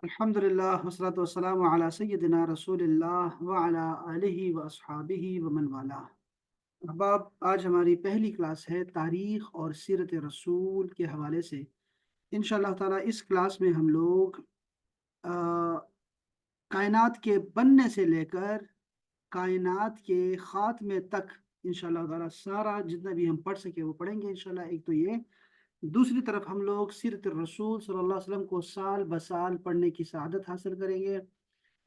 अल्हम्दुलिल्लाह वस्सलातु वस्सलामु अला सय्यिदिना रसूलिल्लाह व अला आलिहि व अस्हाबिहि व मन वाला। अहबाब, आज हमारी पहली क्लास है तारीख़ और सीरत रसूल के हवाले से। इंशाअल्लाह ताला इस क्लास में हम लोग अ, कायनात के बनने से लेकर कायनात के ख़ात्मे तक इंशाअल्लाह ताला सारा जितना भी हम पढ़ सके वो पढ़ेंगे इंशाअल्लाह। एक तो ये, दूसरी तरफ हम लोग सीरत रसूल सल्लल्लाहु अलैहि वसल्लम को साल ब साल पढ़ने की सआदत हासिल करेंगे।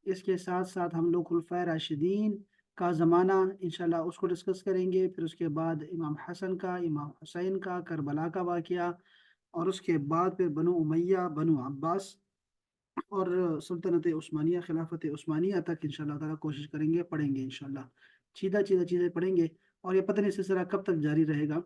इसके साथ-साथ हम लोग खुलफ़ाए राशिदीन का ज़माना इंशाअल्लाह उसको डिस्कस करेंगे। फिर उसके बाद इमाम हसन का, इमाम हुसैन का, करबला का वाक़या, और उसके बाद फिर बनु उमैया, बनु अब्बास और सल्तनत उस्मानिया, खिलाफत उस्मानिया तक इंशाअल्लाह ताला कोशिश करेंगे, पढ़ेंगे इंशाअल्लाह। सीधा-सीधा चीज़ें पढ़ेंगे और ये पता नहीं सिलसिला कब तक जारी रहेगा।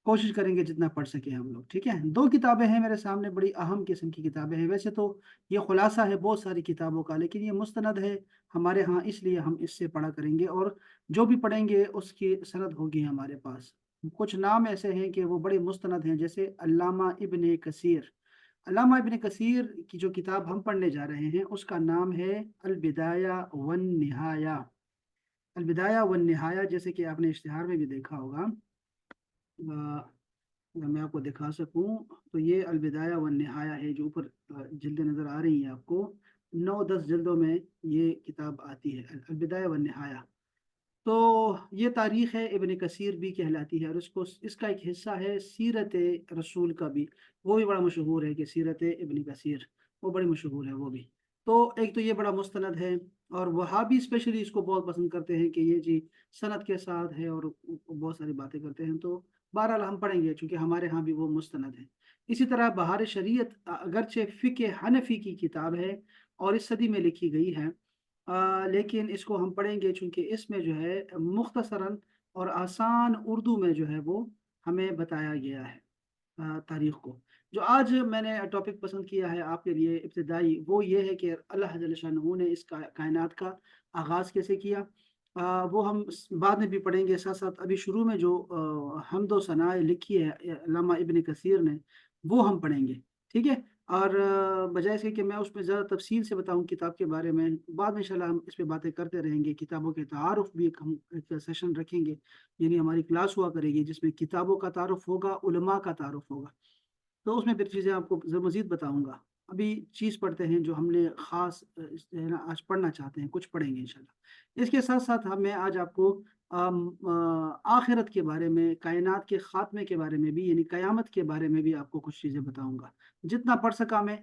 कोशिश करेंगे जितना पढ़ सकें हम लोग, ठीक है? 2 किताबें हैं मेरे सामने, बड़ी अहम किस्म की किताबें हैं। वैसे तो ये खुलासा है बहुत सारी किताबों का, लेकिन ये मुस्तनद है हमारे यहाँ, इसलिए हम इससे पढ़ा करेंगे और जो भी पढ़ेंगे उसकी सनद होगी हमारे पास। कुछ नाम ऐसे हैं कि वो बड़े मुस्तनद हैं, जैसे अल्लामा इब्न कसीर। अल्लामा इब्न कसीर की जो किताब हम पढ़ने जा रहे हैं, उसका नाम है अल-बिदाया वन-निहाया। अल-बिदाया वन-निहाया, जैसे कि आपने इश्तिहार में भी देखा होगा। अगर मैं आपको दिखा सकूं तो ये अलबिदाया वन निहाया है, जो ऊपर जिल्दें नज़र आ रही हैं आपको। 9-10 जिल्दों में ये किताब आती है, अलबिदाया वन निहाया। तो ये तारीख़ है इब्न कसीर भी कहलाती है, और इसको इसका एक हिस्सा है सीरत रसूल का भी। वो भी बड़ा मशहूर है कि सीरत इब्न कसीर, वो बड़ी मशहूर है वो भी। तो एक तो ये बड़ा मुस्तनद है, और वहाबी स्पेशली इसको बहुत पसंद करते हैं कि ये जी सनद के साथ है और बहुत सारी बातें करते हैं। तो बहरहाल हम पढ़ेंगे चूँकि हमारे यहाँ भी वो मुस्तनद है। इसी तरह बहार शरीयत अगरचे फ़िक़्ह हनफ़ी की किताब है और इस सदी में लिखी गई है, लेकिन इसको हम पढ़ेंगे चूँकि इसमें जो है मुख्तसरन और आसान उर्दू में जो है वो हमें बताया गया है तारीख़ को। जो आज मैंने टॉपिक पसंद किया है आपके लिए इब्तिदाई, वो ये है कि अल्लाह जल्ल शानहू ने इस कायनात का आगाज़ कैसे किया। वो हम बाद में भी पढ़ेंगे। साथ साथ अभी शुरू में जो हम्द व सनाए लिखी है अल्लामा इब्न कसीर ने, वो हम पढ़ेंगे, ठीक है? और बजाय इसके कि मैं उसमें ज़्यादा तफसील से बताऊँ किताब के बारे में, बाद में इंशाल्लाह हम इस पे बातें करते रहेंगे। किताबों के तारुफ़ भी एक सेशन रखेंगे, यानी हमारी क्लास हुआ करेगी जिसमें किताबों का तारुफ़ होगा, उलमा का तारुफ़ होगा। तो उसमें फिर चीज़ें आपको मज़ीद बताऊँगा। अभी चीज़ पढ़ते हैं जो हमने ख़ास इस है ना आज पढ़ना चाहते हैं, कुछ पढ़ेंगे इंशाल्लाह। इसके साथ-साथ मैं आज आपको आखिरत के बारे में, कायनात के ख़ात्मे के बारे में भी, यानी क़यामत के बारे में भी आपको कुछ चीज़ें बताऊँगा। जितना पढ़ सका मैं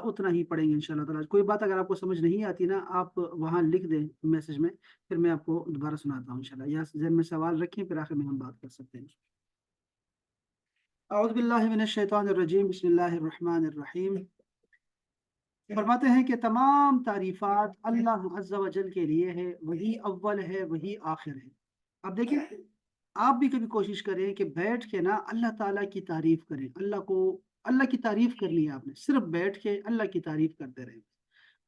उतना ही पढ़ेंगे इंशाल्लाह ताला। कोई बात अगर आपको समझ नहीं आती ना, आप वहाँ लिख दें मैसेज में, फिर मैं आपको दोबारा सुनाता हूँ इंशाल्लाह, या ज़हन में सवाल रखें, फिर आखिर में हम बात कर सकते हैं। औज़ु बिल्लाहि मिनश शैतानिर रजीम, बिस्मिल्लाहिर रहमानिर रहीम। फरमाते हैं कि तमाम तारीफ़ात अल्लाह अज़्ज़ा व जल के लिए है, वही अव्वल है, वही आखिर है। अब देखिए, आप भी कभी कोशिश करें कि बैठ के ना अल्लाह ताला की तारीफ़ करें। अल्लाह की तारीफ़ करनी है आपने, सिर्फ़ बैठ के अल्लाह की तारीफ़ करते रहें।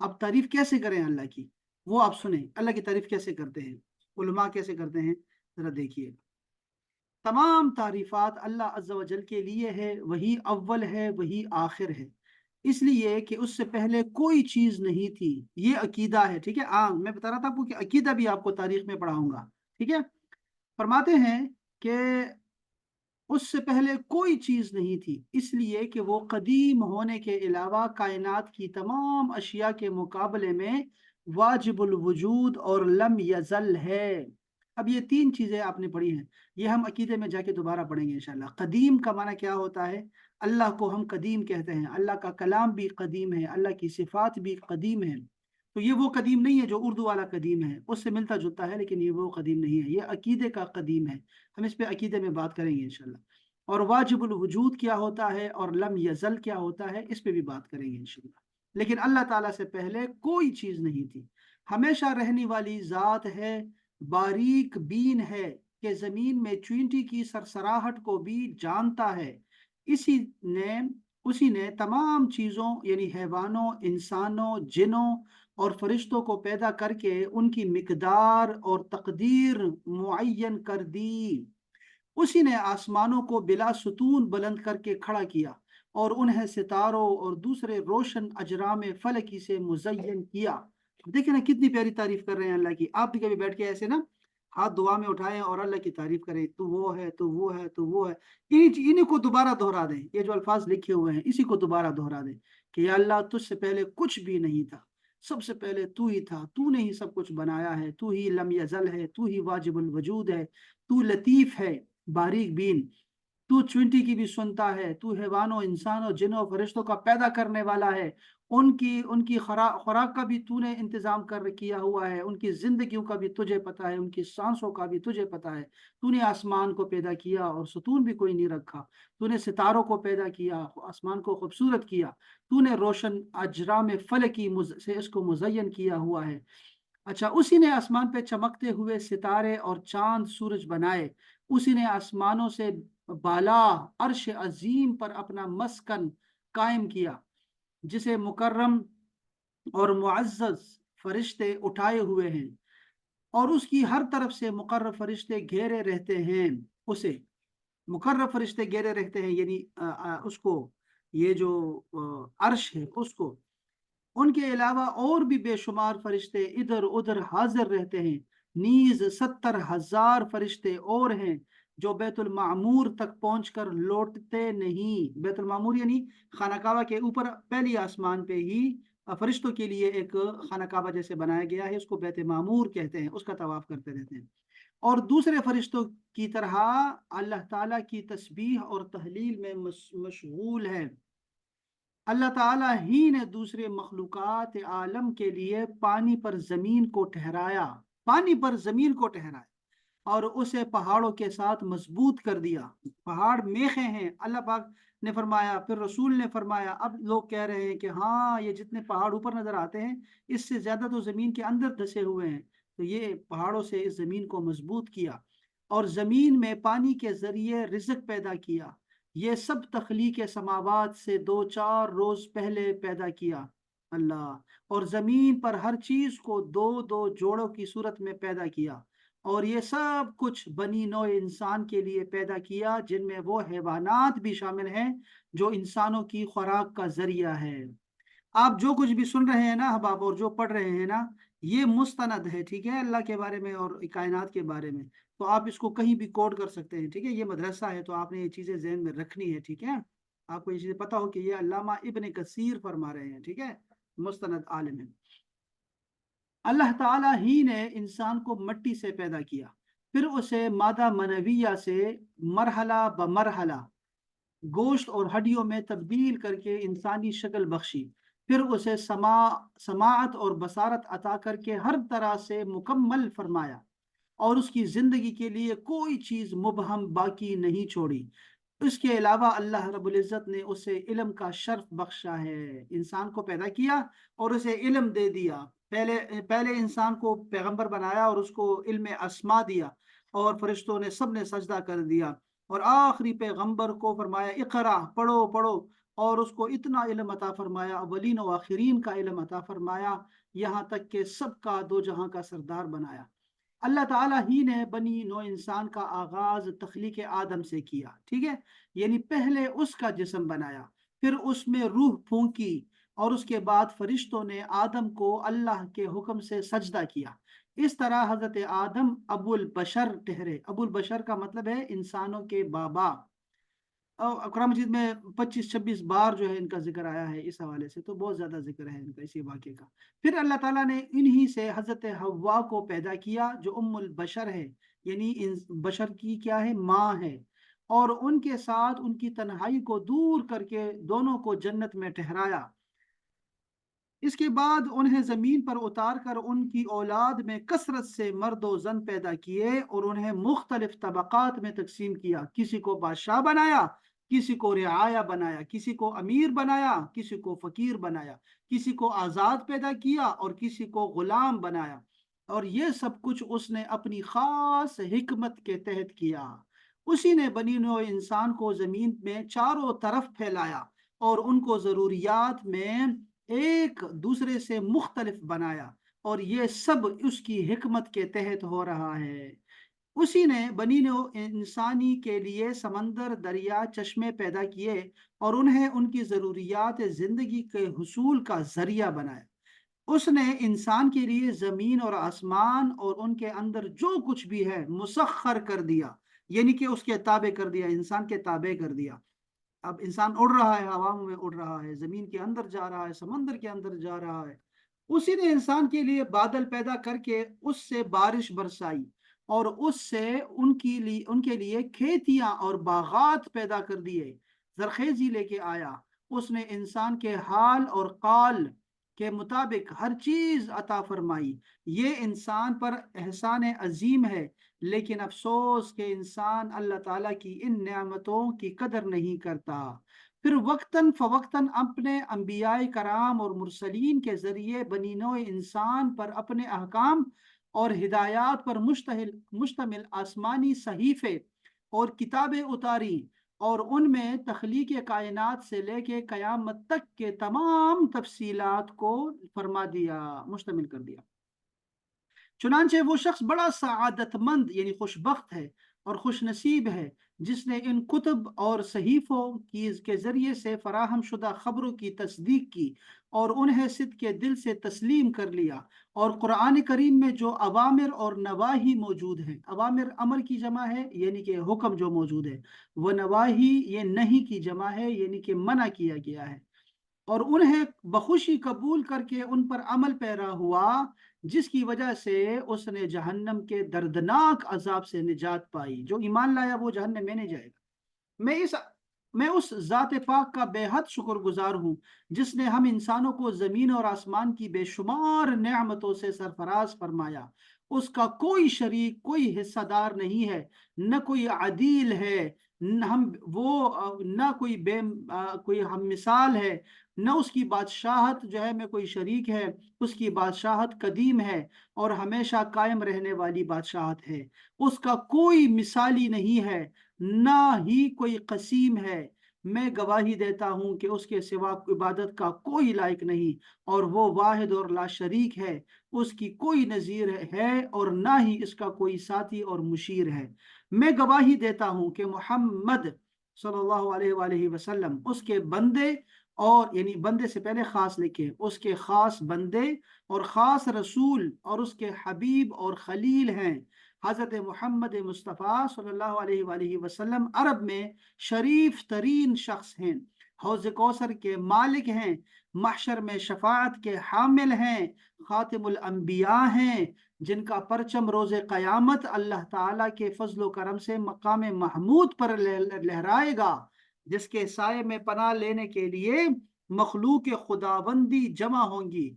अब तारीफ़ कैसे करें अल्लाह की, वो आप सुनें। अल्लाह की तारीफ़ कैसे करते हैं, उलमा कैसे करते हैं, ज़रा देखिए। तमाम तारीफ़ात अल्लाह अज़्ज़ा व जल के लिए है, वही अव्वल है, वही आखिर है। इसलिए कि उससे पहले कोई चीज़ नहीं थी। ये अकीदा है, ठीक है? मैं बता रहा था आपको कि अकीदा भी आपको तारीख़ में पढ़ाऊँगा, ठीक है? फरमाते हैं कि उससे पहले कोई चीज़ नहीं थी, इसलिए कि वो कदीम होने के अलावा कायनात की तमाम अशिया के मुकाबले में वाजिबुल वजूद और लम यज़ल है। अब ये 3 चीज़ें आपने पढ़ी हैं, ये हम अकीदे में जाके दोबारा पढ़ेंगे इंशाअल्लाह। कदीम का माना क्या होता है? अल्लाह को हम कदीम कहते हैं, अल्लाह का कलाम भी कदीम है, अल्लाह की सिफ़ात भी कदीम है। तो ये वो कदीम नहीं है जो उर्दू वाला कदीम है, उससे मिलता-जुलता है, लेकिन ये वो कदीम नहीं है, ये अकीदे का कदीम है। हम इस पे अकीदे में बात करेंगे इंशाअल्लाह। और वाजिबुल वजूद क्या होता है और लम यज़ल क्या होता है, इस पे भी बात करेंगे इंशाअल्लाह। लेकिन अल्लाह ताला से पहले कोई चीज़ नहीं थी। हमेशा रहने वाली ज़ात है, बारीक बीन है कि ज़मीन में चींटी की सरसराहट को भी जानता है। इसी ने उसी ने तमाम चीज़ों यानी हैवानों, इंसानों, जिन्नों और फरिश्तों को पैदा करके उनकी मिक़दार और तक़दीर मुअय्यन कर दी। उसी ने आसमानों को बिला सुतून बुलंद करके खड़ा किया। اور انہیں ستاروں اور دوسرے روشن اجرام فلکی سے مزین کیا۔ دیکھیں نا کتنی پیاری تعریف کر رہے ہیں اللہ کی۔ آپ بھی کبھی بیٹھ کے ایسے نا ہاتھ دعا میں اٹھائیں اور اللہ کی تعریف کریں، تو وہ ہے، تو وہ ہے، تو وہ ہے، انہیں کو دوبارہ دہرا دیں، یہ جو الفاظ لکھے ہوئے ہیں اسی کو دوبارہ دہرا دیں کہ یا اللہ تجھ سے پہلے کچھ بھی نہیں تھا، سب سے پہلے تو ہی تھا، تو نے ہی سب کچھ بنایا ہے، تو ہی لم یزل ہے، تو ہی واجب الوجود ہے، تو لطیف ہے باریک بین، تو چونٹی کی بھی سنتا ہے، تو حیوانوں انسانوں جنوں فرشتوں کا پیدا کرنے والا ہے، ان کی خوراک کا بھی تو نے انتظام کیا ہوا ہے، ان کی زندگیوں کا بھی تجھے پتا ہے، ان کی سانسوں کا بھی تجھے پتا ہے، تو نے آسمان کو پیدا کیا اور ستون بھی کوئی نہیں رکھا، تو نے ستاروں کو پیدا کیا، آسمان کو خوبصورت کیا، تو نے روشن اجرام فلکی سے اس کو مزین کیا ہوا ہے۔ اچھا، اسی نے آسمان پہ چمکتے ہوئے ستارے اور چاند سورج بنائے، اسی نے آسمانوں سے بالا عرش عظیم پر اپنا مسکن قائم کیا، جسے مکرم اور معزز فرشتے اٹھائے ہوئے ہیں، اور اس کی ہر طرف سے مقرر فرشتے گھیرے رہتے ہیں۔ اسے مقرر فرشتے گھیرے رہتے ہیں، یعنی اس کو، یہ جو عرش ہے اس کو، ان کے علاوہ اور بھی بے شمار فرشتے ادھر ادھر حاضر رہتے ہیں، نیز 70,000 فرشتے اور ہیں جو بیت المعمور تک پہنچ کر لوٹتے نہیں۔ بیت المعمور یعنی خانہ کعبہ کے اوپر پہلی آسمان پہ ہی فرشتوں کے لیے ایک خانہ کعبہ جیسے بنایا گیا ہے، اس کو بیت معمور کہتے ہیں، اس کا طواف کرتے رہتے ہیں، اور دوسرے فرشتوں کی طرح اللہ تعالیٰ کی تسبیح اور تحلیل میں مشغول ہے۔ اللہ تعالیٰ ہی نے دوسرے مخلوقات عالم کے لیے پانی پر زمین کو ٹھہرایا، پانی پر زمین کو ٹھہرایا اور اسے پہاڑوں کے ساتھ مضبوط کر دیا۔ پہاڑ میخیں ہیں، اللہ پاک نے فرمایا، پھر رسول نے فرمایا، اب لوگ کہہ رہے ہیں کہ ہاں یہ جتنے پہاڑ اوپر نظر آتے ہیں اس سے زیادہ تو زمین کے اندر دھسے ہوئے ہیں، تو یہ پہاڑوں سے اس زمین کو مضبوط کیا اور زمین میں پانی کے ذریعے رزق پیدا کیا۔ یہ سب تخلیق سماوات سے 2-4 روز پہلے پیدا کیا اللہ، اور زمین پر ہر چیز کو 2 جوڑوں کی صورت میں پیدا کیا، اور یہ سب کچھ بنی نوع انسان کے لیے پیدا کیا، جن میں وہ حیوانات بھی شامل ہیں جو انسانوں کی خوراک کا ذریعہ ہے۔ آپ جو کچھ بھی سن رہے ہیں نا احباب اور جو پڑھ رہے ہیں نا، یہ مستند ہے، ٹھیک ہے، اللہ کے بارے میں اور کائنات کے بارے میں، تو آپ اس کو کہیں بھی کوٹ کر سکتے ہیں، ٹھیک ہے، یہ مدرسہ ہے تو آپ نے یہ چیزیں ذہن میں رکھنی ہے، ٹھیک ہے، آپ کو یہ چیزیں پتا ہو کہ یہ علامہ ابن کثیر فرما رہے ہیں، ٹھیک ہے، مستند عالم ہے۔ اللہ تعالیٰ ہی نے انسان کو مٹی سے پیدا کیا، پھر اسے مادہ منویہ سے مرحلہ بمرحلہ گوشت اور ہڈیوں میں تبدیل کر کے انسانی شکل بخشی، پھر اسے سماعت اور بصارت عطا کر کے ہر طرح سے مکمل فرمایا، اور اس کی زندگی کے لیے کوئی چیز مبہم باقی نہیں چھوڑی۔ اس کے علاوہ اللہ رب العزت نے اسے علم کا شرف بخشا ہے، انسان کو پیدا کیا اور اسے علم دے دیا، پہلے انسان کو پیغمبر بنایا اور اس کو علم اسما دیا، اور فرشتوں نے سب نے سجدہ کر دیا، اور آخری پیغمبر کو فرمایا اقرا، پڑھو پڑھو، اور اس کو اتنا علم عطا فرمایا، اولین و آخرین کا علم عطا فرمایا، یہاں تک کہ سب کا دو جہاں کا سردار بنایا۔ اللہ تعالیٰ ہی نے بنی نوع انسان کا آغاز تخلیق آدم سے کیا، ٹھیک ہے، یعنی پہلے اس کا جسم بنایا، پھر اس میں روح پھونکی، اور اس کے بعد فرشتوں نے آدم کو اللہ کے حکم سے سجدہ کیا۔ اس طرح حضرت آدم ابو البشر ٹھہرے۔ ابو البشر کا مطلب ہے انسانوں کے بابا، اور قرآن مجید میں 25-26 بار جو ہے ان کا ذکر آیا ہے، اس حوالے سے تو بہت زیادہ ذکر ہے ان کا اسی واقعے کا۔ پھر اللہ تعالیٰ نے انہی سے حضرت حوا کو پیدا کیا جو ام البشر ہے، یعنی بشر کی کیا ہے، ماں ہے، اور ان کے ساتھ ان کی تنہائی کو دور کر کے دونوں کو جنت میں ٹھہرایا۔ اس کے بعد انہیں زمین پر اتار کر ان کی اولاد میں کثرت سے مرد و زن پیدا کیے اور انہیں مختلف طبقات میں تقسیم کیا، کسی کو بادشاہ بنایا، کسی کو رعایا بنایا، کسی کو امیر بنایا، کسی کو فقیر بنایا، کسی کو آزاد پیدا کیا اور کسی کو غلام بنایا، اور یہ سب کچھ اس نے اپنی خاص حکمت کے تحت کیا۔ اسی نے بنی نوع انسان کو زمین میں چاروں طرف پھیلایا اور ان کو ضروریات میں ایک دوسرے سے مختلف بنایا، اور یہ سب اس کی حکمت کے تحت ہو رہا ہے۔ उसी ने बनी नौ इंसानी के लिए समंदर, दरिया, चश्मे पैदा किए और उन्हें उनकी ज़रूरियात ज़िंदगी के हुसूल का ज़रिया बनाया। उसने इंसान के लिए ज़मीन और आसमान और उनके अंदर जो कुछ भी है मुसख्खर कर दिया, यानी कि उसके ताबे कर दिया, इंसान के ताबे कर दिया। अब इंसान उड़ रहा है, हवाओं में उड़ रहा है, ज़मीन के अंदर जा रहा है, समंदर के अंदर जा रहा है। उसी ने इंसान के लिए बादल पैदा करके उससे बारिश बरसाई और उससे उनके लिए खेतियां और बागात पैदा कर दिए, जरखेजी लेके आया। उसने इंसान के हाल और काल के मुताबिक हर चीज अता फरमाई। ये इंसान पर एहसान अजीम है, लेकिन अफसोस के इंसान अल्लाह ताला की इन नेमतों की कदर नहीं करता। फिर वक्तन फ़वक्तन अपने अम्बियाए कराम और मुरसलीन के ज़रिए बनी नौ इंसान पर अपने अहकाम और हिदायत पर मुश्तमिल आसमानी सहीफ़े और किताबें उतारी और उनमें तख्लीक कायनात से लेके क़यामत तक के तमाम तफसीलात को फरमा दिया, मुश्तमिल कर दिया। चुनांचे वो शख्स बड़ा सआदतमंद यानी खुशबख्त है और खुश नसीब है जिसने इन कुतुब और सहीफ़ों की के ज़रिए से फराहम शुदा ख़बरों की तस्दीक की और उन्हें सिद्क़ के दिल से तस्लीम कर लिया। और कुरान करीम में जो अवामिर और नवाही मौजूद हैं, अवामिर अमर की जमा है यानी कि हुक्म जो मौजूद है, वह नवाही ये नहीं की जमा है यानी कि मना किया गया है, और उन्हें बखुशी कबूल करके उन पर अमल पैरा हुआ, जिसकी वजह से उसने जहन्नम के दर्दनाक अजाब से निजात पाई। जो ईमान लाया वो जहन्नम में नहीं जाएगा। मैं इस मैं उस ज़ात पाक का बेहद शुक्रगुजार हूँ जिसने हम इंसानों को ज़मीन और आसमान की बेशुमार नेमतों से सरफराज फरमाया। उसका कोई शरीक, कोई हिस्सादार नहीं है, न कोई अदील है, न हम वो न कोई कोई हम मिसाल है, न उसकी बादशाहत जो है में कोई शरीक है। उसकी बादशाहत कदीम है और हमेशा कायम रहने वाली बादशाहत है। उसका कोई मिसाली नहीं है, ना ही कोई कसीम है। मैं गवाही देता हूँ कि उसके सिवा इबादत का कोई लायक नहीं, और वो वाहिद और ला शरीक है। उसकी कोई नज़ीर है और ना ही इसका कोई साथी और मुशीर है। मैं गवाही देता हूँ कि मोहम्मद सल्लल्लाहु अलैहि वसल्लम उसके बंदे, और यानी बंदे से पहले खास लिखे, उसके खास बंदे और खास रसूल और उसके हबीब और खलील हैं। हज़रत मोहम्मद मुस्तफ़ा सल्लल्लाहु अलैहि वसल्लम अरब में शरीफ तरीन शख्स हैं, हौज़ कौसर के मालिक हैं, महशर में शफाअत के हामिल हैं, खातिमुल अंबिया हैं, जिनका परचम रोज़े क़यामत अल्लाह ताला के फजल करम से मकाम महमूद पर लहराएगा, जिसके साये में पनाह लेने के लिए मखलूक खुदाबंदी जमा होंगी।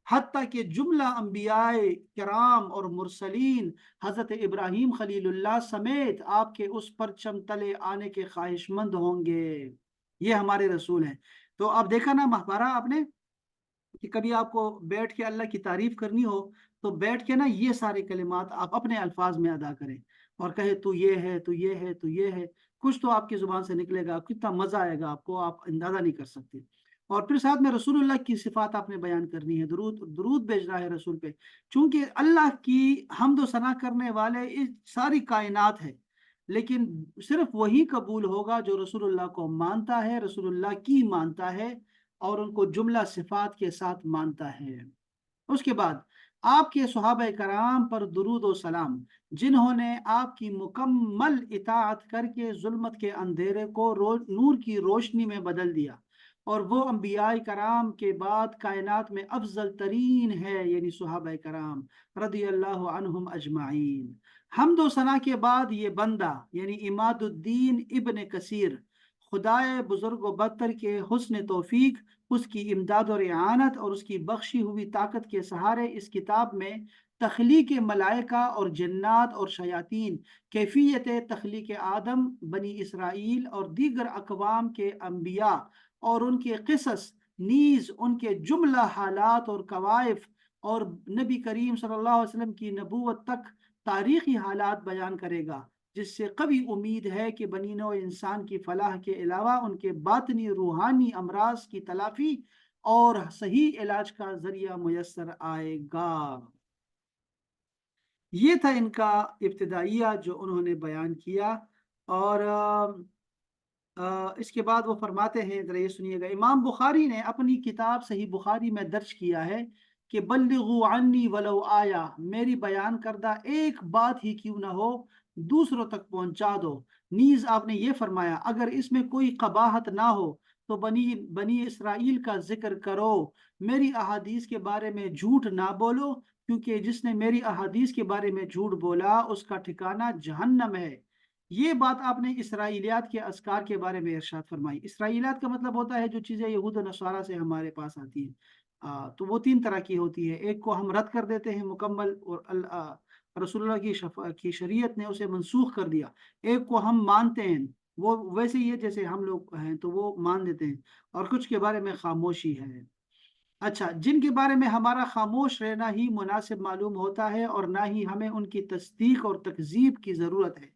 हत्ता कि जुमला अंबियाए किराम और मुरसलीन हज़रत इब्राहीम खलीलुल्लाह समेत आपके उस परचम तले आने के ख्वाहिशमंद होंगे। ये हमारे रसूल हैं। तो अब देखा ना महबारा आपने, कि कभी आपको बैठ के अल्लाह की तारीफ करनी हो तो बैठ के ना ये सारे कलिमात आप अपने अल्फाज में अदा करें और कहे तू ये है, तू ये है, तू ये है। कुछ तो आपकी जुबान से निकलेगा, कितना मजा आएगा आपको, आप अंदाजा नहीं कर सकते। और फिर साथ में रसूलुल्लाह की सिफात आपने बयान करनी है, दुरूद दुरूद भेजना है रसूल पे। चूंकि अल्लाह की हमदो सना करने वाले इस सारी कायनात है, लेकिन सिर्फ वही कबूल होगा जो रसूलुल्लाह को मानता है, रसूलुल्लाह की मानता है और उनको जुमला सिफात के साथ मानता है। उसके बाद आपके सहाबा कराम पर दुरूद और सलाम, जिन्होंने आपकी मुकम्मल इताअत करके जुल्मत के अंधेरे को नूर की रोशनी में बदल दिया, और वो अंबिया कराम के बाद कायनात में अफजल तरीन है, यानी सहाबा कराम रदी अल्लाह अन्हुम अजमाइन। हमदो सना के बाद ये बंदा यानी इमादुद्दीन इब्न कसीर खुदाए बुजुर्ग व बदतर के हुस्न तौफीक, उसकी इमदाद और इआनत और उसकी बख्शी हुई ताकत के सहारे इस किताब में तख्लीक मलाइका और जन्नात और शयातीन, कैफियत तख्लीक आदम, बनी इसराइल और दीगर अकवाम के अम्बिया और उनके क़िसस, नीज़ उनके जुमला हालात और कवाइफ, और नबी करीम सल्लल्लाहु अलैहि वसल्लम की नबूवत तक तारीख़ी हालात बयान करेगा, जिससे कभी उम्मीद है कि बनी नौ इंसान की फलाह के अलावा उनके बातनी रूहानी अमराज की तलाफी और सही इलाज का जरिया मुयस्सर आएगा। یہ تھا ان کا ابتدائیہ جو انہوں نے بیان کیا۔ اور اس کے بعد وہ فرماتے ہیں، ذرا یہ سنیے گا، امام بخاری نے اپنی کتاب صحیح بخاری میں درج کیا ہے کہ بلغوا عنی ولو آیا، میری بیان کردہ ایک بات ہی کیوں نہ ہو دوسروں تک پہنچا دو۔ نیز آپ نے یہ فرمایا اگر اس میں کوئی قباحت نہ ہو تو بنی اسرائیل کا ذکر کرو، میری احادیث کے بارے میں جھوٹ نہ بولو، کیونکہ جس نے میری احادیث کے بارے میں جھوٹ بولا اس کا ٹھکانہ جہنم ہے۔ یہ بات آپ نے اسرائیلیات کے اذکار کے بارے میں ارشاد فرمائی۔ اسرائیلیات کا مطلب ہوتا ہے جو چیزیں یہود و نصارہ سے ہمارے پاس آتی ہیں، تو وہ تین طرح کی ہوتی ہے۔ ایک کو ہم رد کر دیتے ہیں مکمل، اور رسول اللہ کی شریعت نے اسے منسوخ کر دیا۔ ایک کو ہم مانتے ہیں، وہ ویسے ہی ہے جیسے ہم لوگ ہیں تو وہ مان دیتے ہیں، اور کچھ کے بارے میں خاموشی ہے۔ اچھا، جن کے بارے میں ہمارا خاموش رہنا ہی مناسب معلوم ہوتا ہے، اور نہ ہی ہمیں ان کی تصدیق اور تکذیب کی ضرورت ہے۔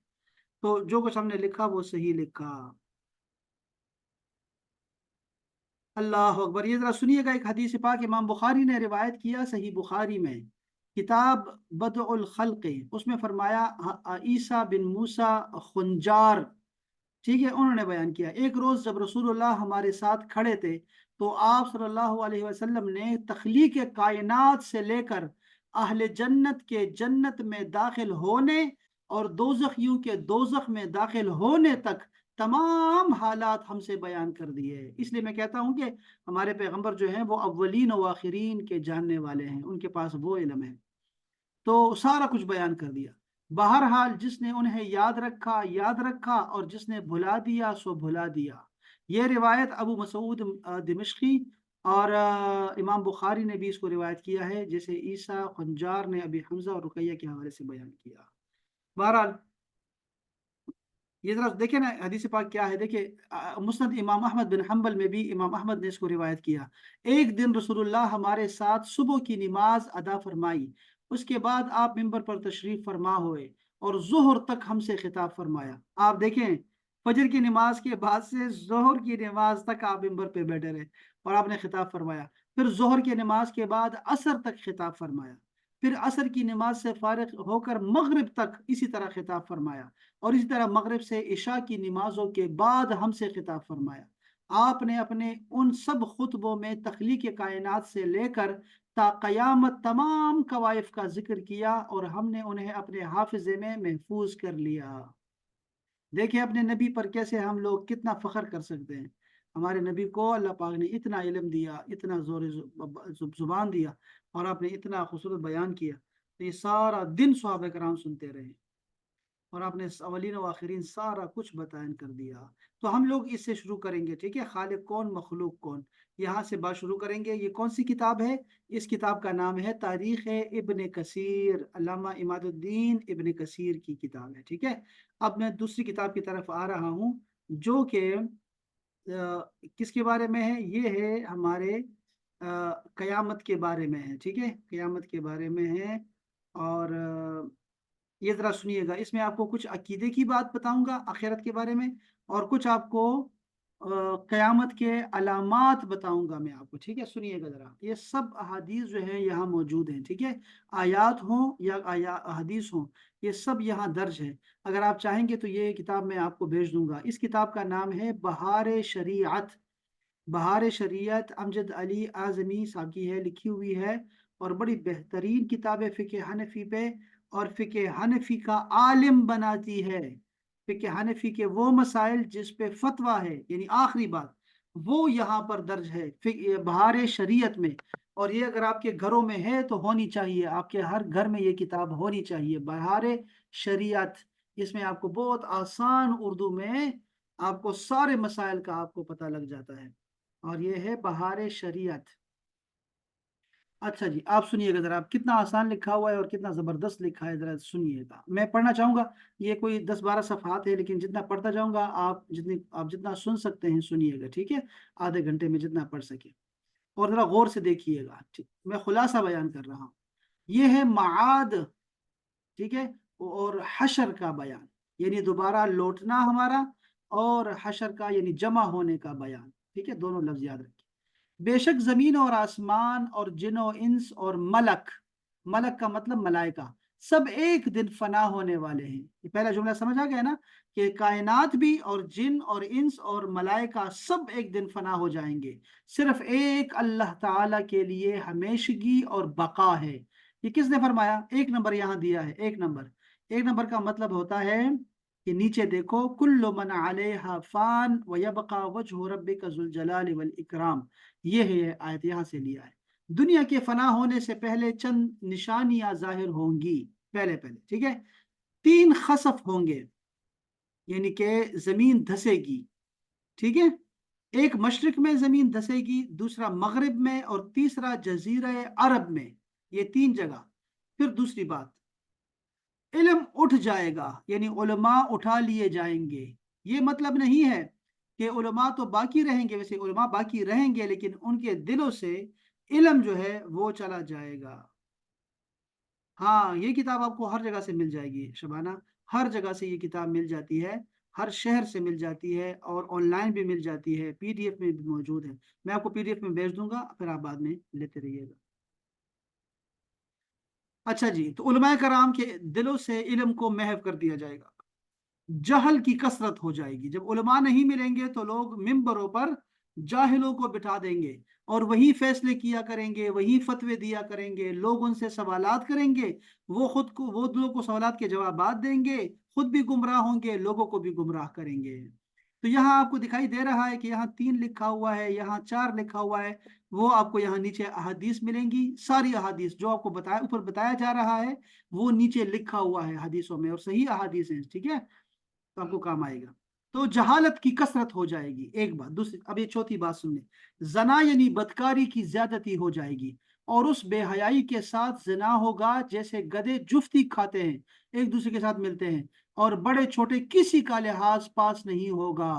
تو جو کچھ ہم نے لکھا وہ صحیح لکھا۔ اللہ اکبر! یہ ذرا سنیے گا، ایک حدیث پاک امام بخاری نے روایت کیا صحیح بخاری میں، کتاب بدع الخلق، اس میں فرمایا عیسیٰ بن موسیٰ خنجار، ٹھیک ہے، انہوں نے بیان کیا ایک روز جب رسول اللہ ہمارے ساتھ کھڑے تھے تو آپ صلی اللہ علیہ وسلم نے تخلیق کائنات سے لے کر اہل جنت کے جنت میں داخل ہونے اور دوزخیوں کے دوزخ میں داخل ہونے تک تمام حالات ہم سے بیان کر دیے۔ اس لیے میں کہتا ہوں کہ ہمارے پیغمبر جو ہیں وہ اولین و آخرین کے جاننے والے ہیں، ان کے پاس وہ علم ہے، تو سارا کچھ بیان کر دیا۔ بہرحال جس نے انہیں یاد رکھا یاد رکھا، اور جس نے بھلا دیا سو بھلا دیا۔ یہ روایت ابو مسعود دمشقی اور امام بخاری نے بھی اس کو روایت کیا ہے، جیسے عیسیٰ خنجار نے ابی حمزہ اور رقیہ کے حوالے سے بیان کیا۔ بہرحال یہ ذرا دیکھیں نا حدیث پاک کیا ہے، دیکھیں مسند امام احمد بن حنبل میں بھی امام احمد نے اس کو روایت کیا، ایک دن رسول اللہ ہمارے ساتھ صبح کی نماز ادا فرمائی، اس کے بعد آپ ممبر پر تشریف فرما ہوئے اور ظہر تک ہم سے خطاب فرمایا۔ آپ دیکھیں، فجر کی نماز کے بعد سے ظہر کی نماز تک آپ ممبر پہ بیٹھے رہے اور آپ نے خطاب فرمایا، پھر ظہر کی نماز کے بعد عصر تک خطاب فرمایا، پھر عصر کی نماز سے فارغ ہو کر مغرب تک اسی طرح خطاب فرمایا، اور اسی طرح مغرب سے عشاء کی نمازوں کے بعد ہم سے خطاب فرمایا۔ آپ نے اپنے ان سب خطبوں میں تخلیق کائنات سے لے کر تا قیامت تمام کوائف کا ذکر کیا، اور ہم نے انہیں اپنے حافظے میں محفوظ کر لیا۔ دیکھیں اپنے نبی پر کیسے ہم لوگ کتنا فخر کر سکتے ہیں۔ ہمارے نبی کو اللہ پاک نے اتنا علم دیا، اتنا زور زبان دیا، اور آپ نے اتنا خوبصورت بیان کیا، تو یہ سارا دن صحابہ کرام سنتے رہے، اور آپ نے اولین و آخرین سارا کچھ بیان کر دیا۔ تو ہم لوگ اس سے شروع کریں گے، ٹھیک ہے، خالق کون مخلوق کون، یہاں سے بات شروع کریں گے۔ یہ کون سی کتاب ہے؟ اس کتاب کا نام ہے تاریخ ابن کثیر، علامہ اماد الدین ابن کثیر کی کتاب ہے، ٹھیک ہے۔ اب میں دوسری کتاب کی طرف آ رہا ہوں، جو کہ کس کے بارے میں ہے؟ یہ ہے ہمارے قیامت کے بارے میں ہے، ٹھیک ہے، قیامت کے بارے میں ہے۔ اور یہ ذرا سنیے گا، اس میں آپ کو کچھ عقیدے کی بات بتاؤں گا آخرت کے بارے میں، اور کچھ آپ کو قیامت کے علامات بتاؤں گا میں آپ کو، ٹھیک ہے، سنیے گا ذرا۔ یہ سب احادیث جو ہیں یہاں موجود ہیں، ٹھیک ہے، آیات ہوں یا احادیث ہوں، یہ سب یہاں درج ہے۔ اگر آپ چاہیں گے تو یہ کتاب میں آپ کو بھیج دوں گا۔ اس کتاب کا نام ہے بہار شریعت، بہار شریعت، امجد علی اعظمی صاحب کی ہے، لکھی ہوئی ہے، اور بڑی بہترین کتاب ہے فقہ حنفی پہ، اور فقہ حنفی کا عالم بناتی ہے۔ فقہ حنفی کے وہ مسائل جس پہ فتویٰ ہے، یعنی آخری بات، وہ یہاں پر درج ہے بہار شریعت میں۔ اور یہ اگر آپ کے گھروں میں ہے تو ہونی چاہیے، آپ کے ہر گھر میں یہ کتاب ہونی چاہیے، بہار شریعت۔ اس میں آپ کو بہت آسان اردو میں آپ کو سارے مسائل کا آپ کو پتہ لگ جاتا ہے، اور یہ ہے بہار شریعت۔ اچھا جی، آپ سنیے گا ذرا، کتنا آسان لکھا ہوا ہے اور کتنا زبردست لکھا ہے، ذرا سنیے گا، میں پڑھنا چاہوں گا۔ یہ کوئی 10-12 صفحات ہے، لیکن جتنا پڑھتا جاؤں گا آپ جتنا سن سکتے ہیں سنیے گا، ٹھیک ہے، آدھے گھنٹے میں جتنا پڑھ سکے، اور ذرا غور سے دیکھیے گا، میں خلاصہ بیان کر رہا ہوں۔ یہ ہے معاد، ٹھیک ہے، اور حشر کا بیان، یعنی دوبارہ لوٹنا ہمارا، اور حشر کا یعنی جمع ہونے کا بیان، ٹھیک ہے، دونوں لفظ یاد رکھیں۔ بے شک زمین اور آسمان اور جن و انس اور ملک، ملک کا مطلب ملائکہ، सब एक दिन फना होने वाले हैं। ये पहला जुमला समझ आ गया ना, कि कायनात भी और जिन और इंस और मलाइका सब एक दिन फना हो जाएंगे, सिर्फ एक अल्लाह ताला के लिए हमेशगी और बका है। ये किसने फरमाया? एक नंबर यहाँ दिया है, एक नंबर। एक नंबर का मतलब होता है कि नीचे देखो, कुल्लु मन अलैहा फान व यबका वजहु रब्बिका जुल जलाली वल इकराम। ये है, ये आयत यहाँ से लिया है। दुनिया के फना होने से पहले चंद निशानियां जाहिर होंगी, पहले पहले, ठीक है। तीन खसफ होंगे, यानी कि जमीन धसेगी, ठीक है। एक मशरिक में जमीन धसेगी, दूसरा मगरिब में, और तीसरा जजीरा अरब में। ये तीन जगह। फिर दूसरी बात, इल्म उठ जाएगा, यानी उलमा उठा लिए जाएंगे। ये मतलब नहीं है कि उलमा तो बाकी रहेंगे, वैसे उलमा बाकी रहेंगे, लेकिन उनके दिलों से इल्म जो है वो चला जाएगा। हाँ, ये किताब आपको हर जगह से मिल जाएगी शबाना, हर जगह से ये किताब मिल जाती है, हर शहर से मिल जाती है, और ऑनलाइन भी मिल जाती है, पीडीएफ में भी मौजूद है। मैं आपको पीडीएफ में भेज दूंगा, फिर आप बाद में लेते रहिएगा। अच्छा जी, तो उलमाए कराम के दिलों से इल्म को महव कर दिया जाएगा, जहल की कसरत हो जाएगी। जब उलमा नहीं मिलेंगे तो लोग मिंबरों पर जाहिलों को बिठा देंगे, और वही फैसले किया करेंगे, वही फतवे दिया करेंगे, लोग उनसे सवालात करेंगे, वो लोगों को सवालात के जवाब देंगे, खुद भी गुमराह होंगे, लोगों को भी गुमराह करेंगे। तो यहाँ आपको दिखाई दे रहा है कि यहाँ तीन लिखा हुआ है, यहाँ चार लिखा हुआ है। वो आपको यहाँ नीचे अहादीस मिलेंगी, सारी अहादीस जो आपको बताया, ऊपर बताया जा रहा है, वो नीचे लिखा हुआ है हदीसों में, और सही अहादीस है, ठीक है। तो आपको काम आएगा। तो जहालत की कसरत हो जाएगी, एक बात। दूसरी, अब ये चौथी बात सुनने, जना यानी बदकारी की ज्यादती हो जाएगी, और उस बेहयाई के साथ जना होगा जैसे गधे जुफ्ती खाते हैं, एक दूसरे के साथ मिलते हैं, और बड़े छोटे किसी का लिहाज पास नहीं होगा।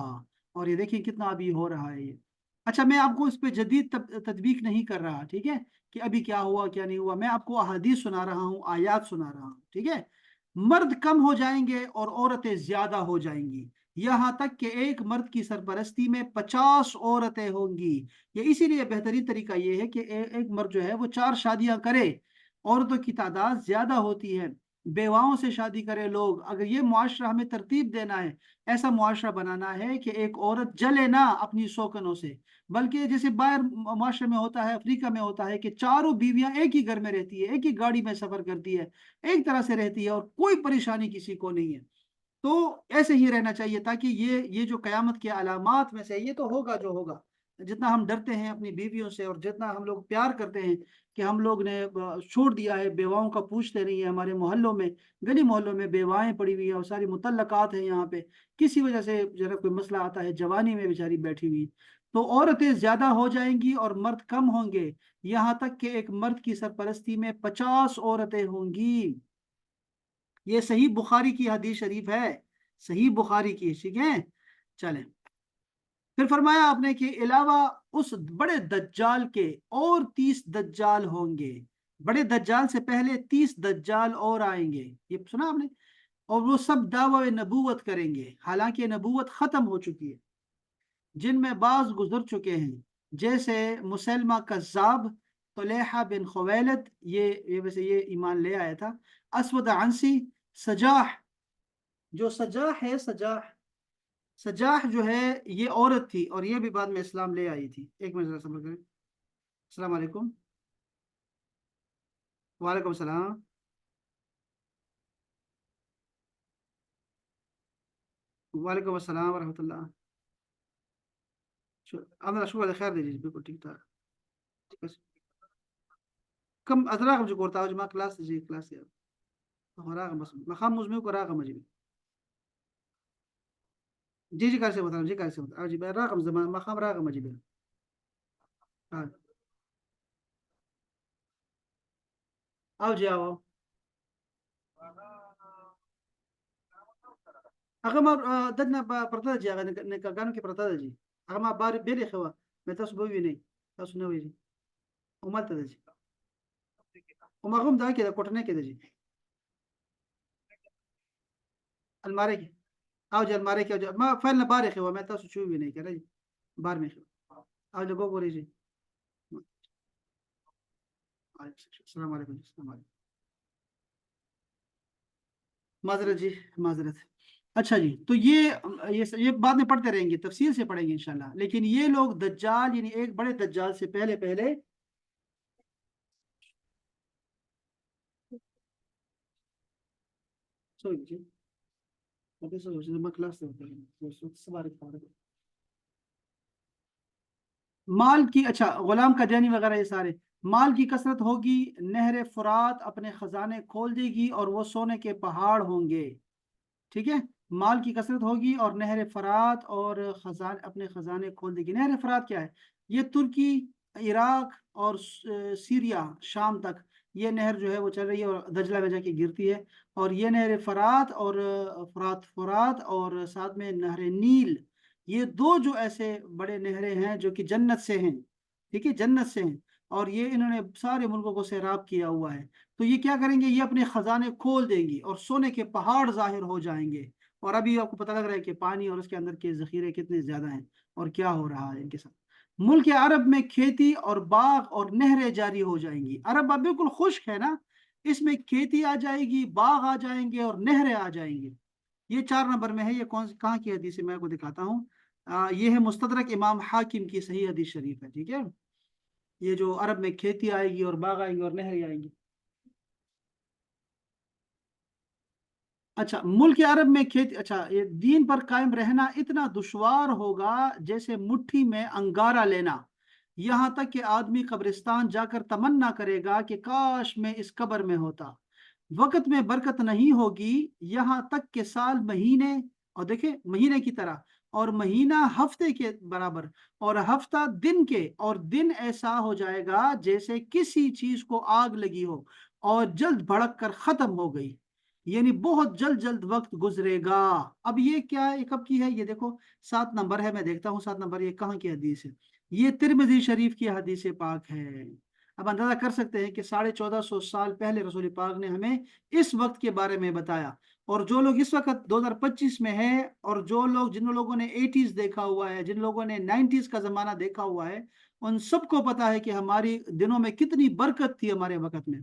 और ये देखिए कितना अभी हो रहा है ये। अच्छा, मैं आपको इस पे जदीद तदबीक नहीं कर रहा, ठीक है, कि अभी क्या हुआ क्या नहीं हुआ। मैं आपको अहादीस सुना रहा हूँ, आयात सुना रहा हूँ, ठीक है। मर्द कम हो जाएंगे और औरतें ज्यादा हो जाएंगी, यहां तक कि एक मर्द की सरपरस्ती में 50 औरतें होंगी। ये इसीलिए बेहतरीन तरीका ये है कि एक मर्द जो है वो 4 शादियां करे। औरतों की तादाद ज्यादा होती है, बेवाओं से शादी करे लोग। अगर ये मुआशरा हमें तरतीब देना है, ऐसा मुआशरा बनाना है कि एक औरत जले ना अपनी शौकनों से, बल्कि जैसे बाहर मुआशरे में होता है, अफ्रीका में होता है, कि चारों बीवियां एक ही घर में रहती है, एक ही गाड़ी में सफर करती है, एक तरह से रहती है, और कोई परेशानी किसी को नहीं है। तो ऐसे ही रहना चाहिए, ताकि ये जो कयामत के अलामात में से, ये तो होगा जो होगा। जितना हम डरते हैं अपनी बीवियों से, और जितना हम लोग प्यार करते हैं, कि हम लोग ने छोड़ दिया है, बेवाओं का पूछते नहीं है। हमारे मोहल्लों में, गली मोहल्लों में बेवाएं पड़ी हुई है, और सारी मुतल्लकात है यहाँ पे, किसी वजह से जरा कोई मसला आता है, जवानी में बेचारी बैठी हुई। तो औरतें ज्यादा हो जाएंगी और मर्द कम होंगे, यहाँ तक कि एक मर्द की सरपरस्ती में 50 औरतें होंगी। ये सही बुखारी की हदीस शरीफ है, सही बुखारी की, ठीक है। चलें, फिर फरमाया आपने कि अलावा उस बड़े दज्जाल के और 30 दज्जाल होंगे। बड़े दज्जाल से पहले 30 दज्जाल और आएंगे, ये सुना आपने। और वो सब दावा नबूवत करेंगे, हालांकि नबूवत खत्म हो चुकी है, जिनमें बाज गुजर चुके हैं, जैसे मुसलमा कज्जाब, तुलेहा बिन खुवैलद, ये वैसे ये ईमान ले आया था। असवद अंसी, सजाह, जो सजाह है, सजाह, सजाह जो है, ये औरत थी, और ये भी बाद में इस्लाम ले आई थी। एक मिनट जरा सब्र करें। अस्सलाम वालेकुम। वालेकुम सलाम। वालेकुम अस्सलाम वरहमतुल्लाह। अल्लाह शुक्र है, खैर दीजिए, बिल्कुल ठीक ठाक। ठीक है। कम अदराग जो कोरता आज मा क्लास जी, क्लास या राग बस मखाम मुझमें को राग मजी। जी जी, कैसे बता, जी कैसे बता जी, राग जमान मखाम राग मजी। हाँ, आओ जी, आओ। أغا ما ددنا برتاجي أغا نكانو كي برتاجي أغا ما باري بيري خوا متاس بوي ني تاسو نوي جي وما تدجي وما غوم دا كده كوتنه كده جي الماري كي أو جي الماري كي ما فعلنا باري خوا متاس شو وي ني كده جي بار مي خوا أو جو غوري جي. السلام عليكم، السلام عليكم. माजरत जी, माजरत। अच्छा जी, तो ये बाद में पढ़ते रहेंगे, तफसील से पढ़ेंगे इंशाल्लाह। लेकिन ये लोग दज्जाल, यानी एक बड़े दज्जाल से पहले पहले, सॉरी जी, मैं क्लास से होता है माल की, अच्छा, गुलाम कदियानी वगैरह ये सारे, माल की कसरत होगी, नहर फुरात अपने खजाने खोल देगी और वो सोने के पहाड़ होंगे। ठीक है, माल की कसरत होगी और नहर फरात और खजान अपने खजाने खोल देगी। नहर फरात क्या है? ये तुर्की, इराक और सीरिया, शाम तक ये नहर जो है वो चल रही है और दजला में जाके गिरती है। और ये नहर फरात और फरात और साथ में नहर नील, ये दो जो ऐसे बड़े नहरें हैं जो कि जन्नत से हैं। ठीक है, जन्नत से हैं, और ये इन्होंने सारे मुल्कों को सैराब किया हुआ है। तो ये क्या करेंगे? ये अपने खजाने खोल देंगी और सोने के पहाड़ जाहिर हो जाएंगे। और अभी आपको पता लग रहा है कि पानी और उसके अंदर के जखीरे कितने ज्यादा हैं और क्या हो रहा है इनके साथ। मुल्क अरब में खेती और बाग और नहरें जारी हो जाएंगी। अरब अब बिल्कुल खुश्क है ना, इसमें खेती आ जाएगी, बाग आ जाएंगे और नहरें आ जाएंगी। ये 4 नंबर में है। ये कौन कहाँ की हदीस है, मैं आपको दिखाता हूँ। ये है मुस्तदरक इमाम हाकिम की सही हदीस शरीफ है। ठीक है, ये जो अरब में खेती आएगी और बाग आएंगे और नहरें आएंगी। अच्छा, मुल्क अरब में खेती, अच्छा, ये दीन पर कायम रहना इतना दुश्वार होगा जैसे मुट्ठी में अंगारा लेना। यहाँ तक कि आदमी कब्रिस्तान जाकर तमन्ना करेगा कि काश मैं इस कब्र में होता। वक्त में बरकत नहीं होगी, यहाँ तक के साल महीने, और देखे महीने की तरह, और महीना हफ्ते के बराबर, और हफ्ता दिन के, और दिन ऐसा हो जाएगा जैसे किसी चीज को आग लगी हो और जल्द भड़क कर खत्म हो गई। यानी बहुत जल्द जल्द वक्त गुजरेगा। अब ये क्या है, ये कब की है? ये देखो 7 नंबर है, मैं देखता हूँ 7 नंबर ये कहाँ की हदीस है। ये तिरमिजी शरीफ की हदीस पाक है। अब अंदाजा कर सकते हैं कि 1450 साल पहले रसूल पाक ने हमें इस वक्त के बारे में बताया। और जो लोग इस वक्त 2025 में है, और जो लोग, जिन लोगों ने 80s देखा हुआ है, जिन लोगों ने 90s का जमाना देखा हुआ है, उन सबको पता है कि हमारी दिनों में कितनी बरकत थी हमारे वक्त में।